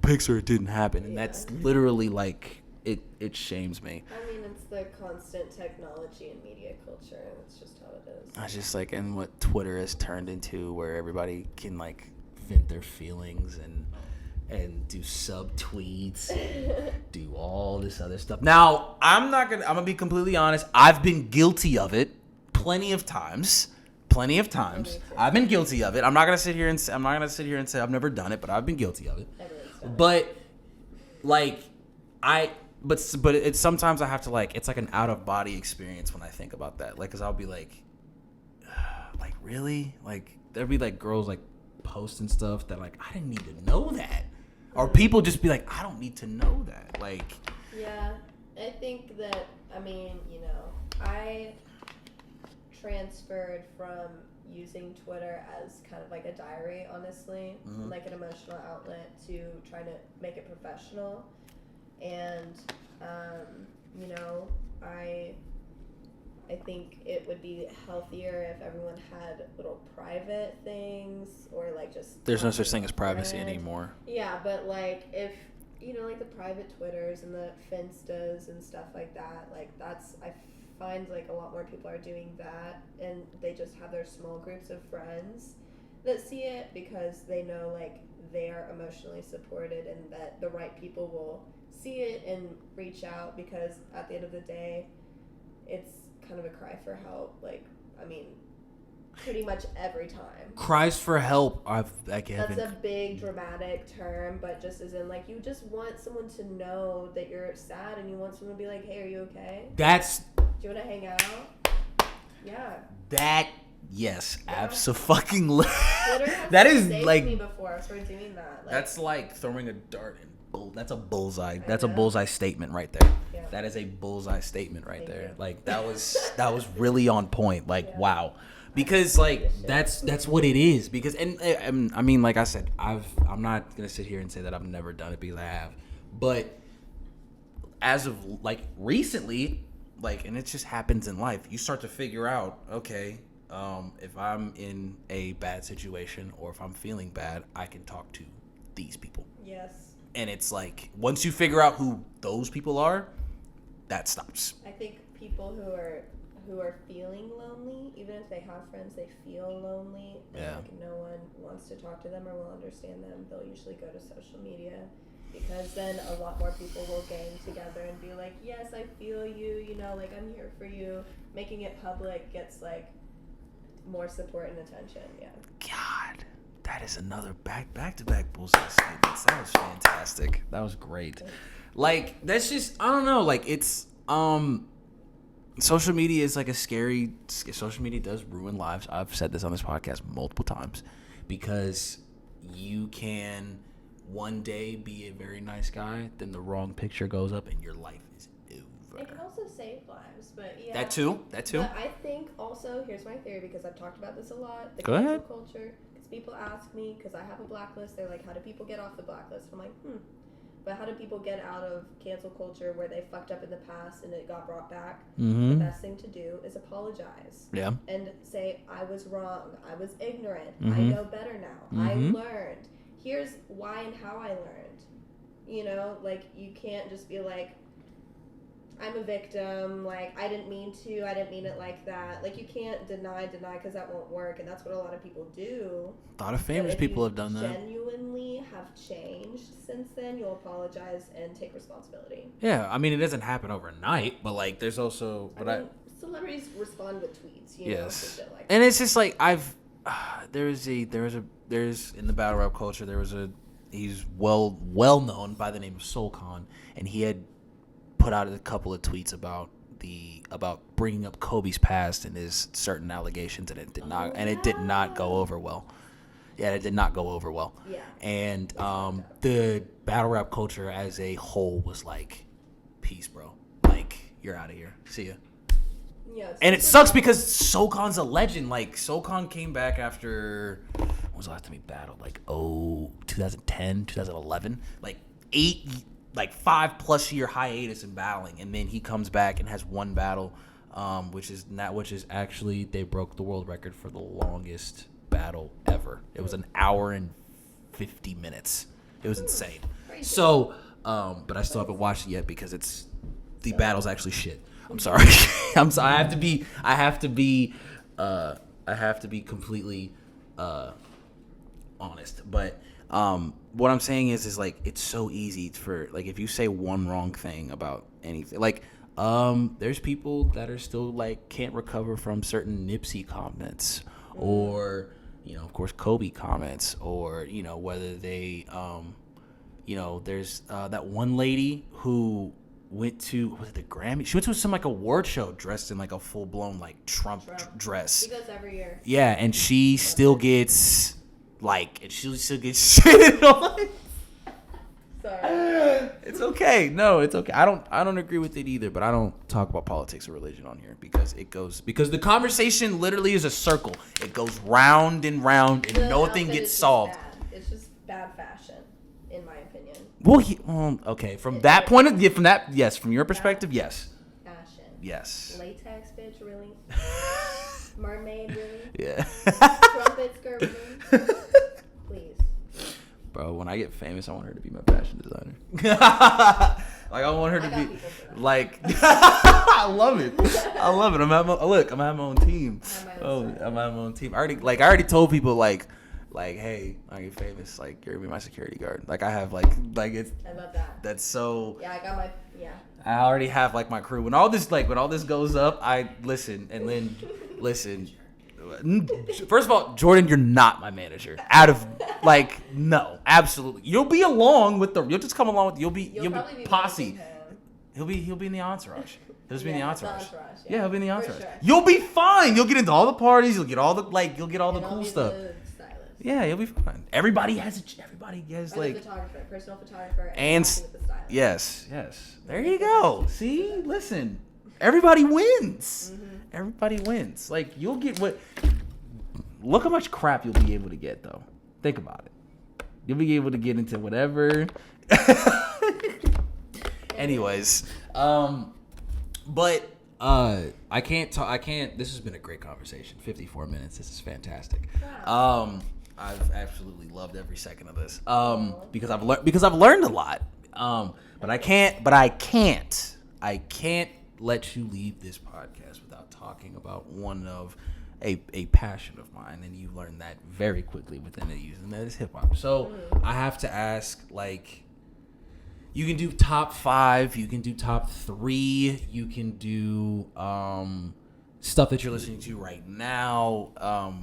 picture it didn't happen, and that's literally like, it shames me. I mean, it's the constant technology and media culture, and it's just how it is. I just like, and what Twitter has turned into, where everybody can like vent their feelings and do sub tweets, do all this other stuff. Now, I'm gonna be completely honest. I've been guilty of it plenty of times. I've been guilty of it. I'm not gonna sit here and say I've never done it, but I've been guilty of it. But like but it's sometimes I have to like, it's like an out of body experience when I think about that. Like, cause I'll be like really? Like, there'll be like girls like posting stuff that like, I didn't need to know that. Or people just be like, I don't need to know that. Like, yeah, I think that, I mean, you know, I transferred from using Twitter as kind of like a diary, honestly, like an emotional outlet, to trying to make it professional. And, you know, I think it would be healthier if everyone had little private things, or like just... There's no such thing as privacy anymore. Yeah, but like if, you know, like the private Twitters and the Finstas and stuff like that, like that's, I find like a lot more people are doing that, and they just have their small groups of friends that see it, because they know like they are emotionally supported and that the right people will see it and reach out, because at the end of the day, it's kind of a cry for help. Like, I mean, pretty much every time. Cries for help. That's a big dramatic term, but just as in like, you just want someone to know that you're sad, and you want someone to be like, hey, are you okay? Do you want to hang out? Yeah. Yes, absolutely. That is like me before for doing that. Like, that's like throwing a dart in. That's a bullseye. That's a bullseye statement right there. Yeah. That is a bullseye statement right there. Like, that was really on point. Like, wow. Because like that's what it is. Because and I mean, like I said, I'm not gonna sit here and say that I've never done it, because I have. But as of like recently, like, and it just happens in life, you start to figure out, okay, if I'm in a bad situation or if I'm feeling bad, I can talk to these people. Yes. And it's like, once you figure out who those people are, that stops. I think people who are feeling lonely, even if they have friends, they feel lonely, and like no one wants to talk to them or will understand them, they'll usually go to social media, because then a lot more people will gang together and be like, yes, I feel you, you know, like I'm here for you. Making it public gets like more support and attention. Yeah. God, that is another back-to-back bullshit statements. That was fantastic. That was great. Like, that's just, I don't know, like, it's social media is like a scary, social media does ruin lives. I've said this on this podcast multiple times, because you can one day be a very nice guy, then the wrong picture goes up and your life is over. It can also save lives, but yeah. That too. But I think also, here's my theory, because I've talked about this a lot. The Go cancel ahead. culture. Because people ask me, because I have a blacklist, they're like, how do people get off the blacklist? I'm like, But how do people get out of cancel culture where they fucked up in the past and it got brought back? Mm-hmm. The best thing to do is apologize. Yeah. And say, I was wrong. I was ignorant. Mm-hmm. I know better now. Mm-hmm. I learned. Here's why and how I learned. You know, like, you can't just be like, I'm a victim, like, I didn't mean it like that. Like, you can't deny, because that won't work, and that's what a lot of people do. A lot of famous people have done that. Genuinely have changed since then, you'll apologize and take responsibility. Yeah, I mean, it doesn't happen overnight, but, like, there's also... celebrities respond with tweets, you know, so shit like and it's just, like, there's in the battle rap culture, he's well known by the name of Soulcon, and he had put out a couple of tweets about bringing up Kobe's past and his certain allegations, and it did not go over well. Yeah, it did not go over well. Yeah. And the battle rap culture as a whole was like, peace, bro. Like, you're out of here. See ya. Yeah, and it sucks because Soulcon's a legend. Like, Soulcon came back after, when was the last time he battled? Like, 2010, 2011. Like, 5+ year hiatus in battling, and then he comes back and has one battle, which is actually, they broke the world record for the longest battle ever. It was an hour and 50 minutes. It was insane. Crazy. So, but I still haven't watched it yet because the battle's actually shit. I'm sorry. I'm sorry. I have to be completely honest, but. What I'm saying is like, it's so easy for, like, if you say one wrong thing about anything, like, there's people that are still, like, can't recover from certain Nipsey comments, or, you know, of course, Kobe comments, or, you know, whether they, you know, there's that one lady who went to, was it the Grammy? She went to some, like, award show dressed in, like, a full-blown, like, Trump dress. She goes every year. Yeah, and she still gets... and she still gets shitted on. Sorry. It's okay. No, it's okay. I don't agree with it either, but I don't talk about politics or religion on here because the conversation literally is a circle. It goes round and round and nothing gets solved. It's just bad fashion, in my opinion. Well, okay. From that point of view, yes. From your perspective, yes. Fashion. Yes. Latex, bitch, really? Mermaid, really? Yeah. Trumpet skirt, really? Please. Bro, when I get famous, I want her to be my fashion designer. Like, I want her to be, like, I love it. I'm gonna have my own team. I'm gonna have my own team. I already told people, like, hey, I get famous, like, you're gonna be my security guard. Like, I have, like it's. I love that. That's so. Yeah, I got my, yeah. I already have, like, my crew. When all this goes up, I listen, and then, listen. First of all, Jordan, you're not my manager. No, absolutely. You'll be along with you'll just come along with, you'll be posse. He'll be in the entourage. He'll just be in the entourage. Yeah, he'll be in the entourage. Sure. You'll be fine. You'll get into all the parties. You'll get all the cool stuff. Yeah, you'll be fine. Everybody has like personal photographer, and with the stylist. Yes. There you go. See, listen. Everybody wins. Mm-hmm. Everybody wins. Like, you'll get look how much crap you'll be able to get, though. Think about it. You'll be able to get into whatever. Anyways, but I can't. This has been a great conversation. 54 minutes. This is fantastic. Wow. I've absolutely loved every second of this. Because I've learned a lot. But I can't let you leave this podcast without talking about one of a passion of mine, and you learn that very quickly within it, using that is hip hop. So I have to ask, like, you can do top 5, you can do top 3, you can do stuff that you're listening to right now.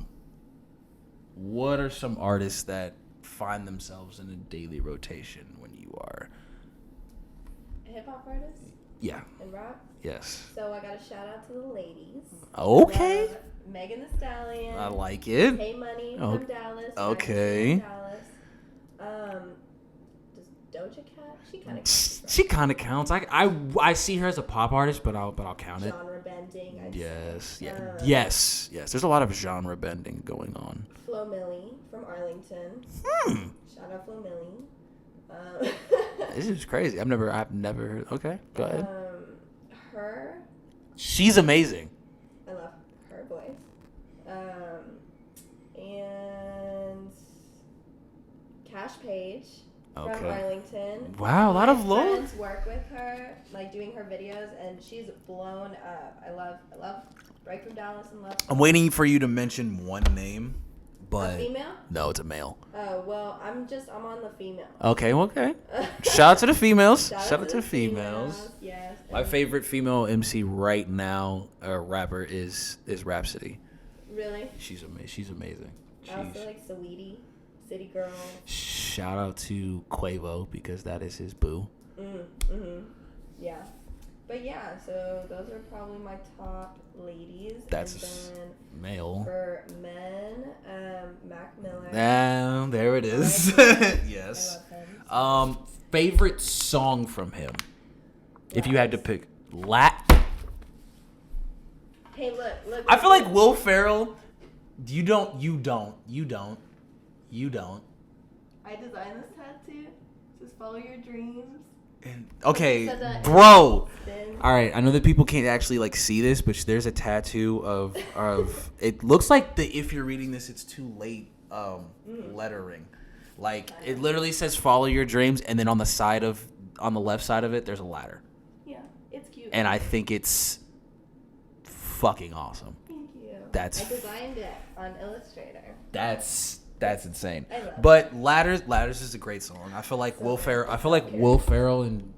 What are some artists that find themselves in a daily rotation when you are Hip hop artists? Yeah. And rap? Yes. So I got a shout out to the ladies. Okay. Megan Thee Stallion. I like it. Hey Money Oh, from Dallas. okay. From Dallas. Does Doja Cat? She kind of counts. She kind of counts. I see her as a pop artist, but I'll count it. Genre bending. Yes. Yes. There's a lot of genre bending going on. Flo Milli from Arlington. Shout out Flo Milli. This is crazy. I've never heard. Okay, go ahead. Her. She's amazing. I love her voice. And Cash Page from Arlington. Wow, a lot of low. My friends work with her, like doing her videos, and she's blown up. I love right from Dallas and love. I'm waiting for you to mention one name, but a female? No, it's a male. Oh well, I'm on the female. Okay. Shout out to the females. Shout out to the females. females. Yes. My favorite female MC right now, or rapper, is Rhapsody. Really? She's amazing. I also like Saweetie, City Girl. Shout out to Quavo because that is his boo. Yeah. But yeah, so those are probably my top ladies. That's and then male. For men, Mac Miller. There it is. Yes. I love him. Favorite song from him? If you had to pick. Hey, look. I feel like Will Ferrell. You don't. I designed this tattoo. Just follow your dreams. Okay, bro. All right, I know that people can't actually like see this, but there's a tattoo of it looks like if you're reading this, it's too late lettering. Like it literally says "Follow your dreams," and then on the left side of it, there's a ladder. Yeah, it's cute. And I think it's fucking awesome. Thank you. I designed it on Illustrator. That's insane. But Ladders is a great song. I feel like Will Ferrell and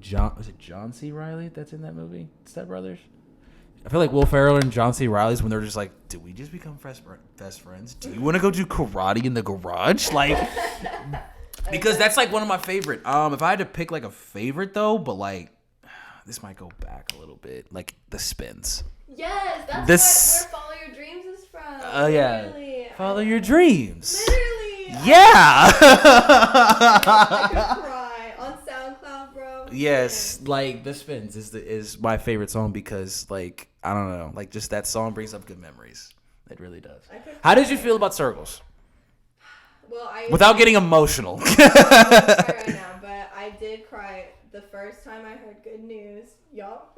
John C. Reilly that's in that movie? Step Brothers? I feel like Will Ferrell and John C. Reilly's when they're just like, did we just become best friends? Do you want to go do karate in the garage? Like, because that's like one of my favorite. If I had to pick like a favorite though, but like this might go back a little bit, like the Spins. Yes, that's where Follow Your Dreams is from. Oh yeah. Literally. Follow your dreams. Literally. Yeah. I could cry on SoundCloud, bro. Yes, like the Spins is my favorite song because like I don't know, like just that song brings up good memories. It really does. How did you feel about Circles? Well, without getting emotional. I don't cry right now, but I did cry the first time I heard Good News. Y'all.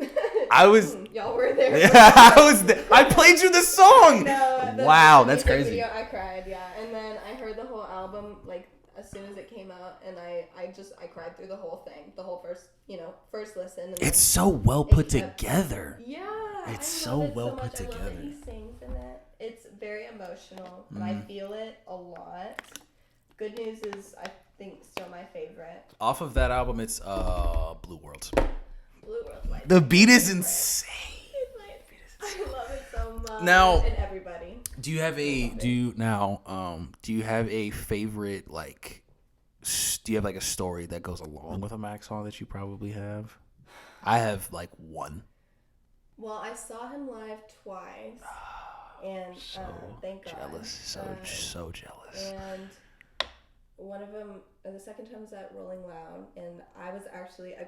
Y'all were there. Yeah, I was there. I played you the song. Wow, that's crazy. Video, I cried, yeah. And then I heard the whole album like as soon as it came out, and I cried through the whole thing, the whole first listen. And it's so well put together. Yeah, it's so well put together. I love that he sings in it. It's very emotional, and I feel it a lot. Good News is, I think, still my favorite. Off of that album, it's Blue Worlds. Blue Worlds. The beat is insane. I love it so much. Now, and everybody. Do you have a favorite like? Do you have like a story that goes along with a Mac song that you probably have? I have like one. Well, I saw him live twice, and thank God. Jealous, so jealous. And one of them, the second time was at Rolling Loud, and I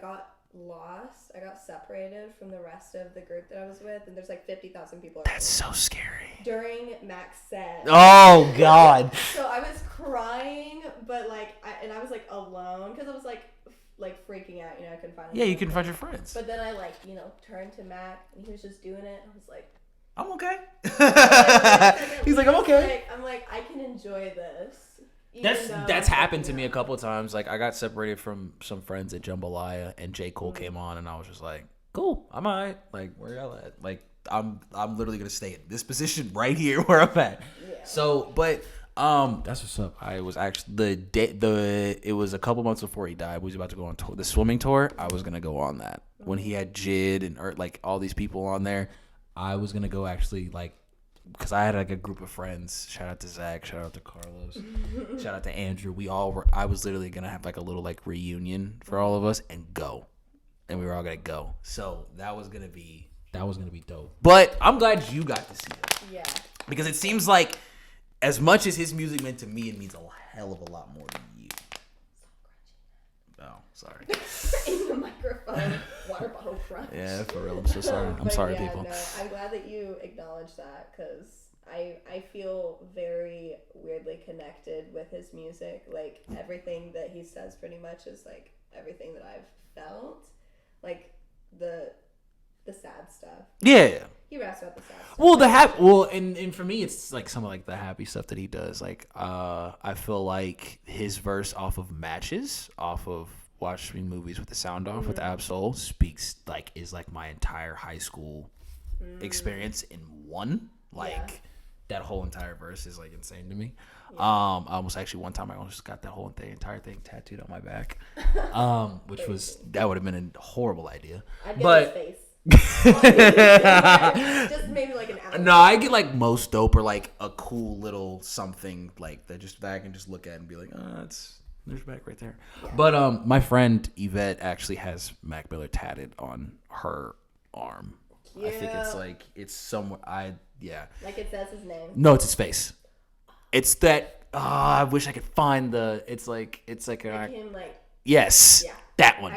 got lost. I got separated from the rest of the group that I was with, and there's like 50,000 people. That's so scary. During Mac's set. Oh God. So I was crying, but I was like alone because I was like freaking out. I couldn't find. Yeah, you can find your friends. But then I turned to Mac, and he was just doing it. I was like, I'm okay. He's like, I'm okay. I'm like, I can enjoy this. That's happened to me a couple of times. Like I got separated from some friends at Jambalaya, and J. Cole came on, and I was just like, cool. I'm alright. Like, where y'all at? Like, I'm literally gonna stay in this position right here where I'm at. Yeah. So, but that's what's up. I was actually it was a couple months before he died. We was about to go on the swimming tour. I was gonna go on that when he had Jid and like all these people on there. I was gonna go actually like. Because I had like a group of friends. Shout out to Zach. Shout out to Carlos. Shout out to Andrew. I was literally gonna have like a little like reunion for all of us and go, and we were all gonna go. So that was gonna be dope. But I'm glad you got to see it. Yeah. Because it seems like as much as his music meant to me, it means a hell of a lot more than you. Oh, sorry. In the microphone, water bottle crunch. Yeah, for real. I'm so sorry. I'm sorry, people. No, I'm glad that you acknowledged that because I feel very weirdly connected with his music. Like, everything that he says pretty much is, like, everything that I've felt. Like, the sad stuff. Yeah. He raps about the sad stuff. Well, and for me, it's, like, some of, like, the happy stuff that he does. Like, I feel like his verse off of Matches, off of Watching Movies with the Sound Off with Absol speaks, like, is, like, my entire high school experience in one. Like, that whole entire verse is, like, insane to me. Yeah. One time I almost got that whole entire thing tattooed on my back, which that would have been a horrible idea. I'd get his face. Just maybe like an hour. No, I get like most dope or like a cool little something like that I can just look at and be like, there's back right there. Yeah. But my friend Yvette actually has Mac Miller tatted on her arm. Yeah. I think it's somewhere. Like it says his name. No, it's his face. It's that. I wish I could find the. It's like him like. Yes. Yeah. That one.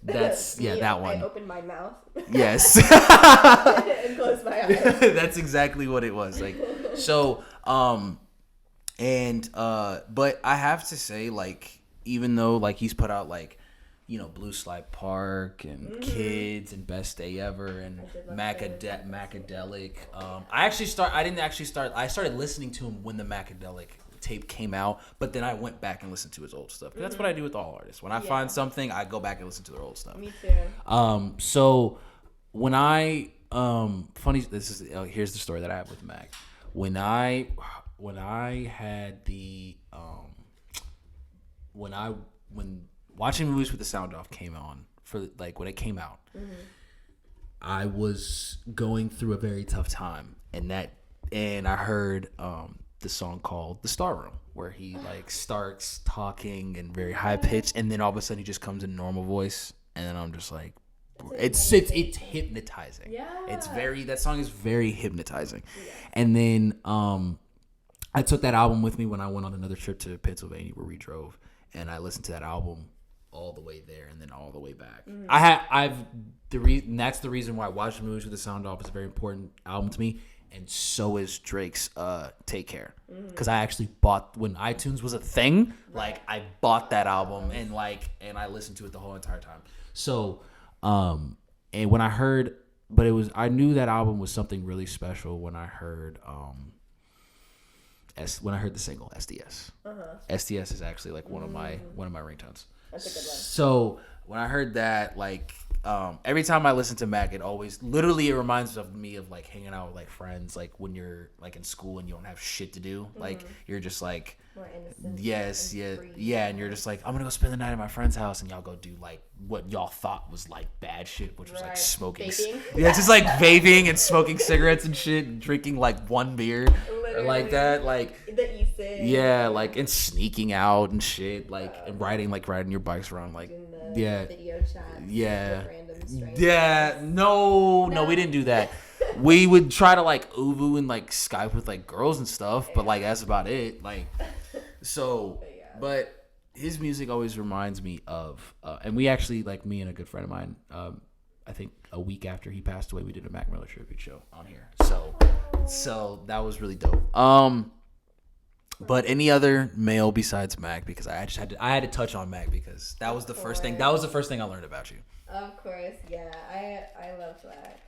That's that one. I opened my mouth. Yes. And closed my eyes. That's exactly what it was. Like so. But I have to say, like, even though like he's put out like, you know, Blue Slide Park and Kids and Best Day Ever and Macadelic. I started listening to him when the Macadelic tape came out, but then I went back and listened to his old stuff. That's what I do with all artists. When I find something, I go back and listen to their old stuff. Me too. So when I here's the story that I have with Mac. When Watching Movies with the Sound Off came on for like when it came out, I was going through a very tough time, and I heard the song called The Star Room, where he like starts talking and very high pitched, and then all of a sudden he just comes in normal voice, and then I'm just like, it's hypnotizing. Yeah. That song is very hypnotizing. Yeah. And then I took that album with me when I went on another trip to Pennsylvania where we drove, and I listened to that album all the way there and then all the way back. That's the reason why Watching Movies with the Sound Off is a very important album to me, and so is Drake's Take Care, because I actually bought when iTunes was a thing. Like I bought that album and I listened to it the whole entire time. So and when I heard, I knew that album was something really special when I heard the single SDS. SDS is actually like one of my ringtones. That's a good one. So when I heard that, like every time I listen to Mac, it reminds me of like hanging out with like friends, like when you're like in school and you don't have shit to do, like you're just like more innocent. Yes, yeah, and you're just like, I'm gonna go spend the night at my friend's house, and y'all go do like what y'all thought was like bad shit, which was like smoking. Yeah, it's just like vaping and smoking cigarettes and shit, and drinking like one beer or like that, like the e-cig. Yeah, like and sneaking out and shit, like and riding your bikes around, like video chats. Yeah, with random strangers. Yeah, no, we didn't do that. We would try to like Uvu and like Skype with like girls and stuff, but like that's about it. Like, so, but his music always reminds me of, and we actually, like me and a good friend of mine, I think a week after he passed away, we did a Mac Miller tribute show on here. So that was really dope. But any other male besides Mac, because I had to touch on Mac because that was the first thing. That was the first thing I learned about you. Of course, yeah, I love Mac.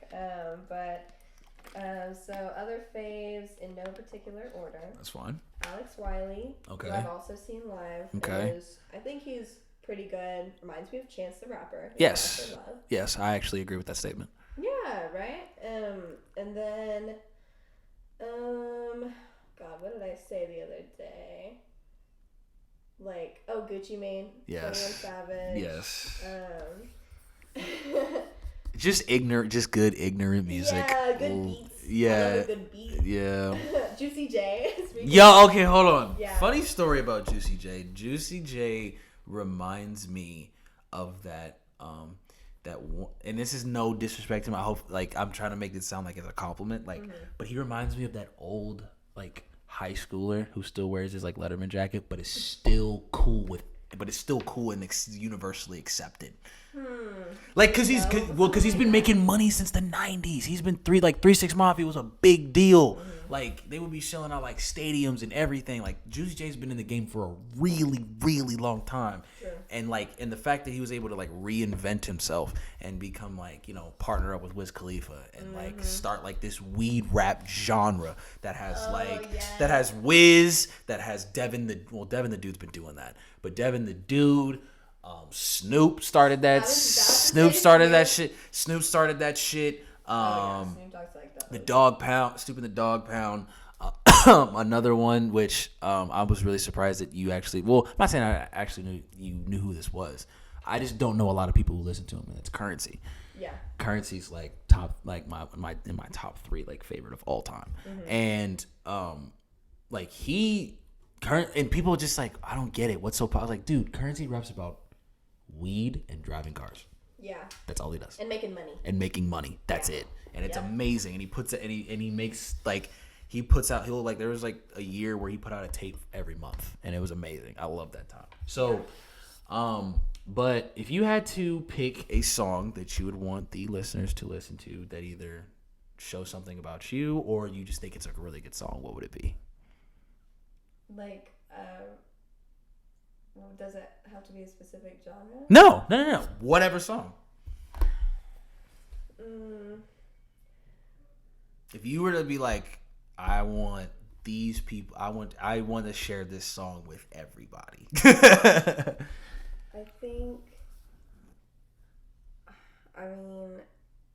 So other faves in no particular order. That's fine. Alex Wiley. Okay. Who I've also seen live. Okay. I think he's pretty good. Reminds me of Chance the Rapper. Yes. Yes, I actually agree with that statement. Yeah, right? And then, God, what did I say the other day? Like, Gucci Mane. Yes. 21 Savage. Yes. Um... just good ignorant music. Yeah, good beats. Yeah. I love a good beat. Yeah. Juicy J. Yo, okay, hold on. Yeah. Funny story about Juicy J. Juicy J reminds me of that and this is no disrespect to him. I hope, like, I'm trying to make this sound like it's a compliment, like, but he reminds me of that old, like, high schooler who still wears his, like, Letterman jacket, but is still cool and universally accepted. Like, cause he's been making money since the 90s. He's been 3 6 Mafia was a big deal. Like, they would be selling out like stadiums and everything. Like, Juicy J's been in the game for a really, really long time. Sure. And the fact that he was able to like reinvent himself and become like, you know, partner up with Wiz Khalifa and like start like this weed rap genre that has that has Wiz, that has Devin the Dude's been doing that, but Devin the Dude. Snoop started that. Snoop started that shit. Snoop started that shit. The Dog Pound. Snoop and the Dog Pound. Another one, which I was really surprised that you actually. Well, I'm not saying I actually knew who this was. I just don't know a lot of people who listen to him, and it's Currency. Yeah. Currency's like top, like my top 3 like favorite of all time, and like and people just like, I don't get it. What's so popular? Like, dude, Currency raps about weed and driving cars. Yeah. That's all he does. And making money. That's it. And it's amazing. And he puts it, and he makes like, he puts out, there was like a year where he put out a tape every month, and it was amazing. I love that time. So, but if you had to pick a song that you would want the listeners to listen to that either shows something about you or you just think it's a really good song, what would it be? Like, does it have to be a specific genre? No. Whatever song. If you were to be like, I want these people, I want to share this song with everybody. I think,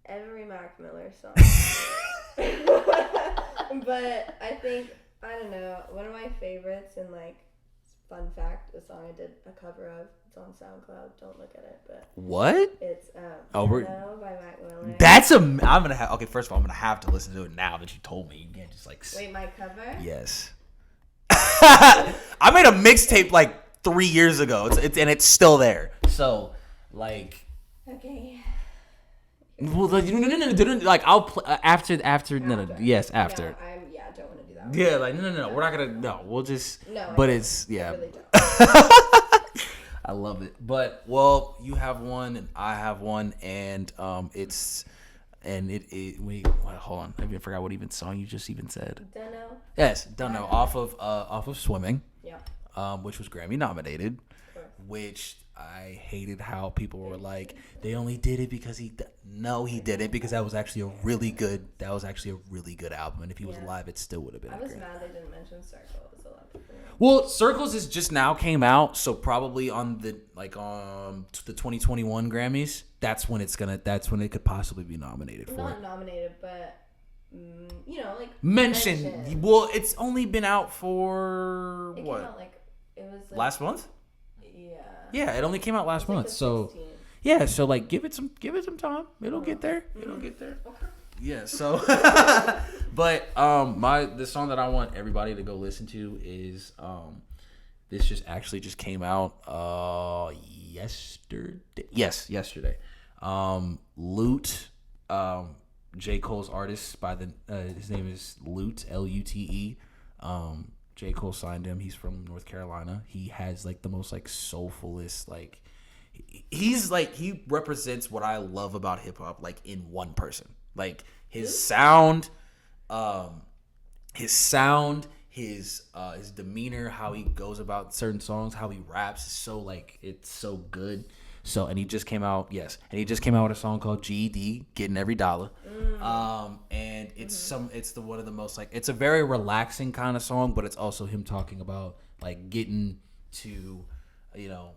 every Mac Miller song. But I think, I don't know, one of my favorites, and like, fun fact, a song I did a cover of, it's on SoundCloud, don't look at it, but what? It's Piano by Mac Miller. First of all, I'm gonna have to listen to it now that you told me. You can't just like wait, my cover? Yes. I made a mixtape like 3 years ago. It's still there. So like, okay. Well, like I'll play after. Yes, after. Yeah, I don't want to do that. Yeah, like no. We're not gonna. No, we'll just. No. But it's yeah. I really don't. I love it. But well, you have one and I have one, and wait, hold on. I forgot what even song you just even said. Dunno. Yes, Dunno. Off of Swimming. Yeah. Which was Grammy nominated. Which I hated how people were like, they only did it because he didn't, because that was actually a really good album, and if he was alive, it still would have been. I was mad they didn't mention Circles. A lot of people. Well, Circles is just now came out, so probably on the 2021 Grammys, that's when it could possibly be nominated for. Not nominated, but like mentioned. Well, it's only been out for what? Came out it was last month. Yeah. Yeah, it only came out last month. So 16. yeah, so like give it some time. It'll get there. Okay. Yeah, so but the song that I want everybody to go listen to is this just came out yesterday. Yes, yesterday. Lute, J. Cole's artist his name is Lute, Lute. J. Cole signed him. He's from North Carolina. He has like the most like soulfulest, like he represents what I love about hip hop, like in one person. Like his sound, his demeanor, how he goes about certain songs, how he raps is so like, it's so good. So, and he just came out with a song called GED, Getting Every Dollar. And it's one of the most like, it's a very relaxing kind of song, but it's also him talking about like getting to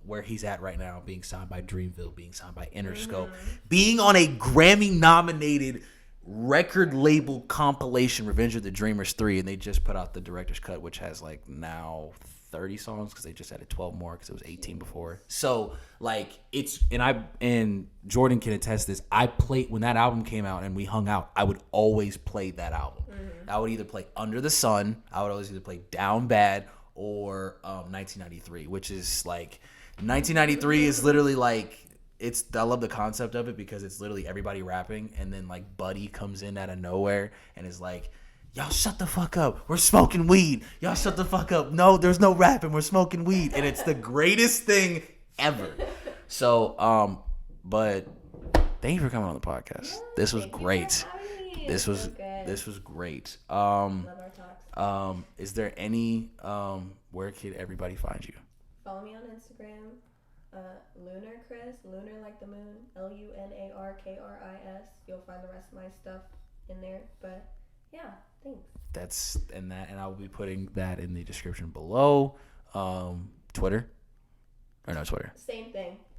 where he's at right now, being signed by Dreamville, being signed by Interscope, being on a Grammy-nominated record label compilation, Revenge of the Dreamers 3, and they just put out the director's cut, which has like now 30 songs because they just added 12 more because it was 18 before. So like and Jordan can attest this. I played when that album came out and we hung out. I would always play that album. I would either play Under the Sun. I would always either play Down Bad or 1993, which is like 1993 is literally like I love the concept of it because it's literally everybody rapping and then like Buddy comes in out of nowhere and is like, y'all shut the fuck up. We're smoking weed. Y'all shut the fuck up. No, there's no rapping. We're smoking weed. And it's the greatest thing ever. So, but thank you for coming on the podcast. Yeah, this was great. This was great. Love our talks. Is there any where can everybody find you? Follow me on Instagram, Lunar Kris, lunar like the moon, LUNARKRIS. You'll find the rest of my stuff in there. But yeah, thanks. And I will be putting that in the description below. Twitter. Or no, Twitter.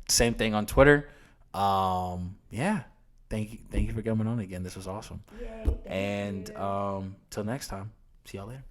Same thing on Twitter. Yeah. Thank you for coming on again. This was awesome. Yay, and till next time. See y'all later.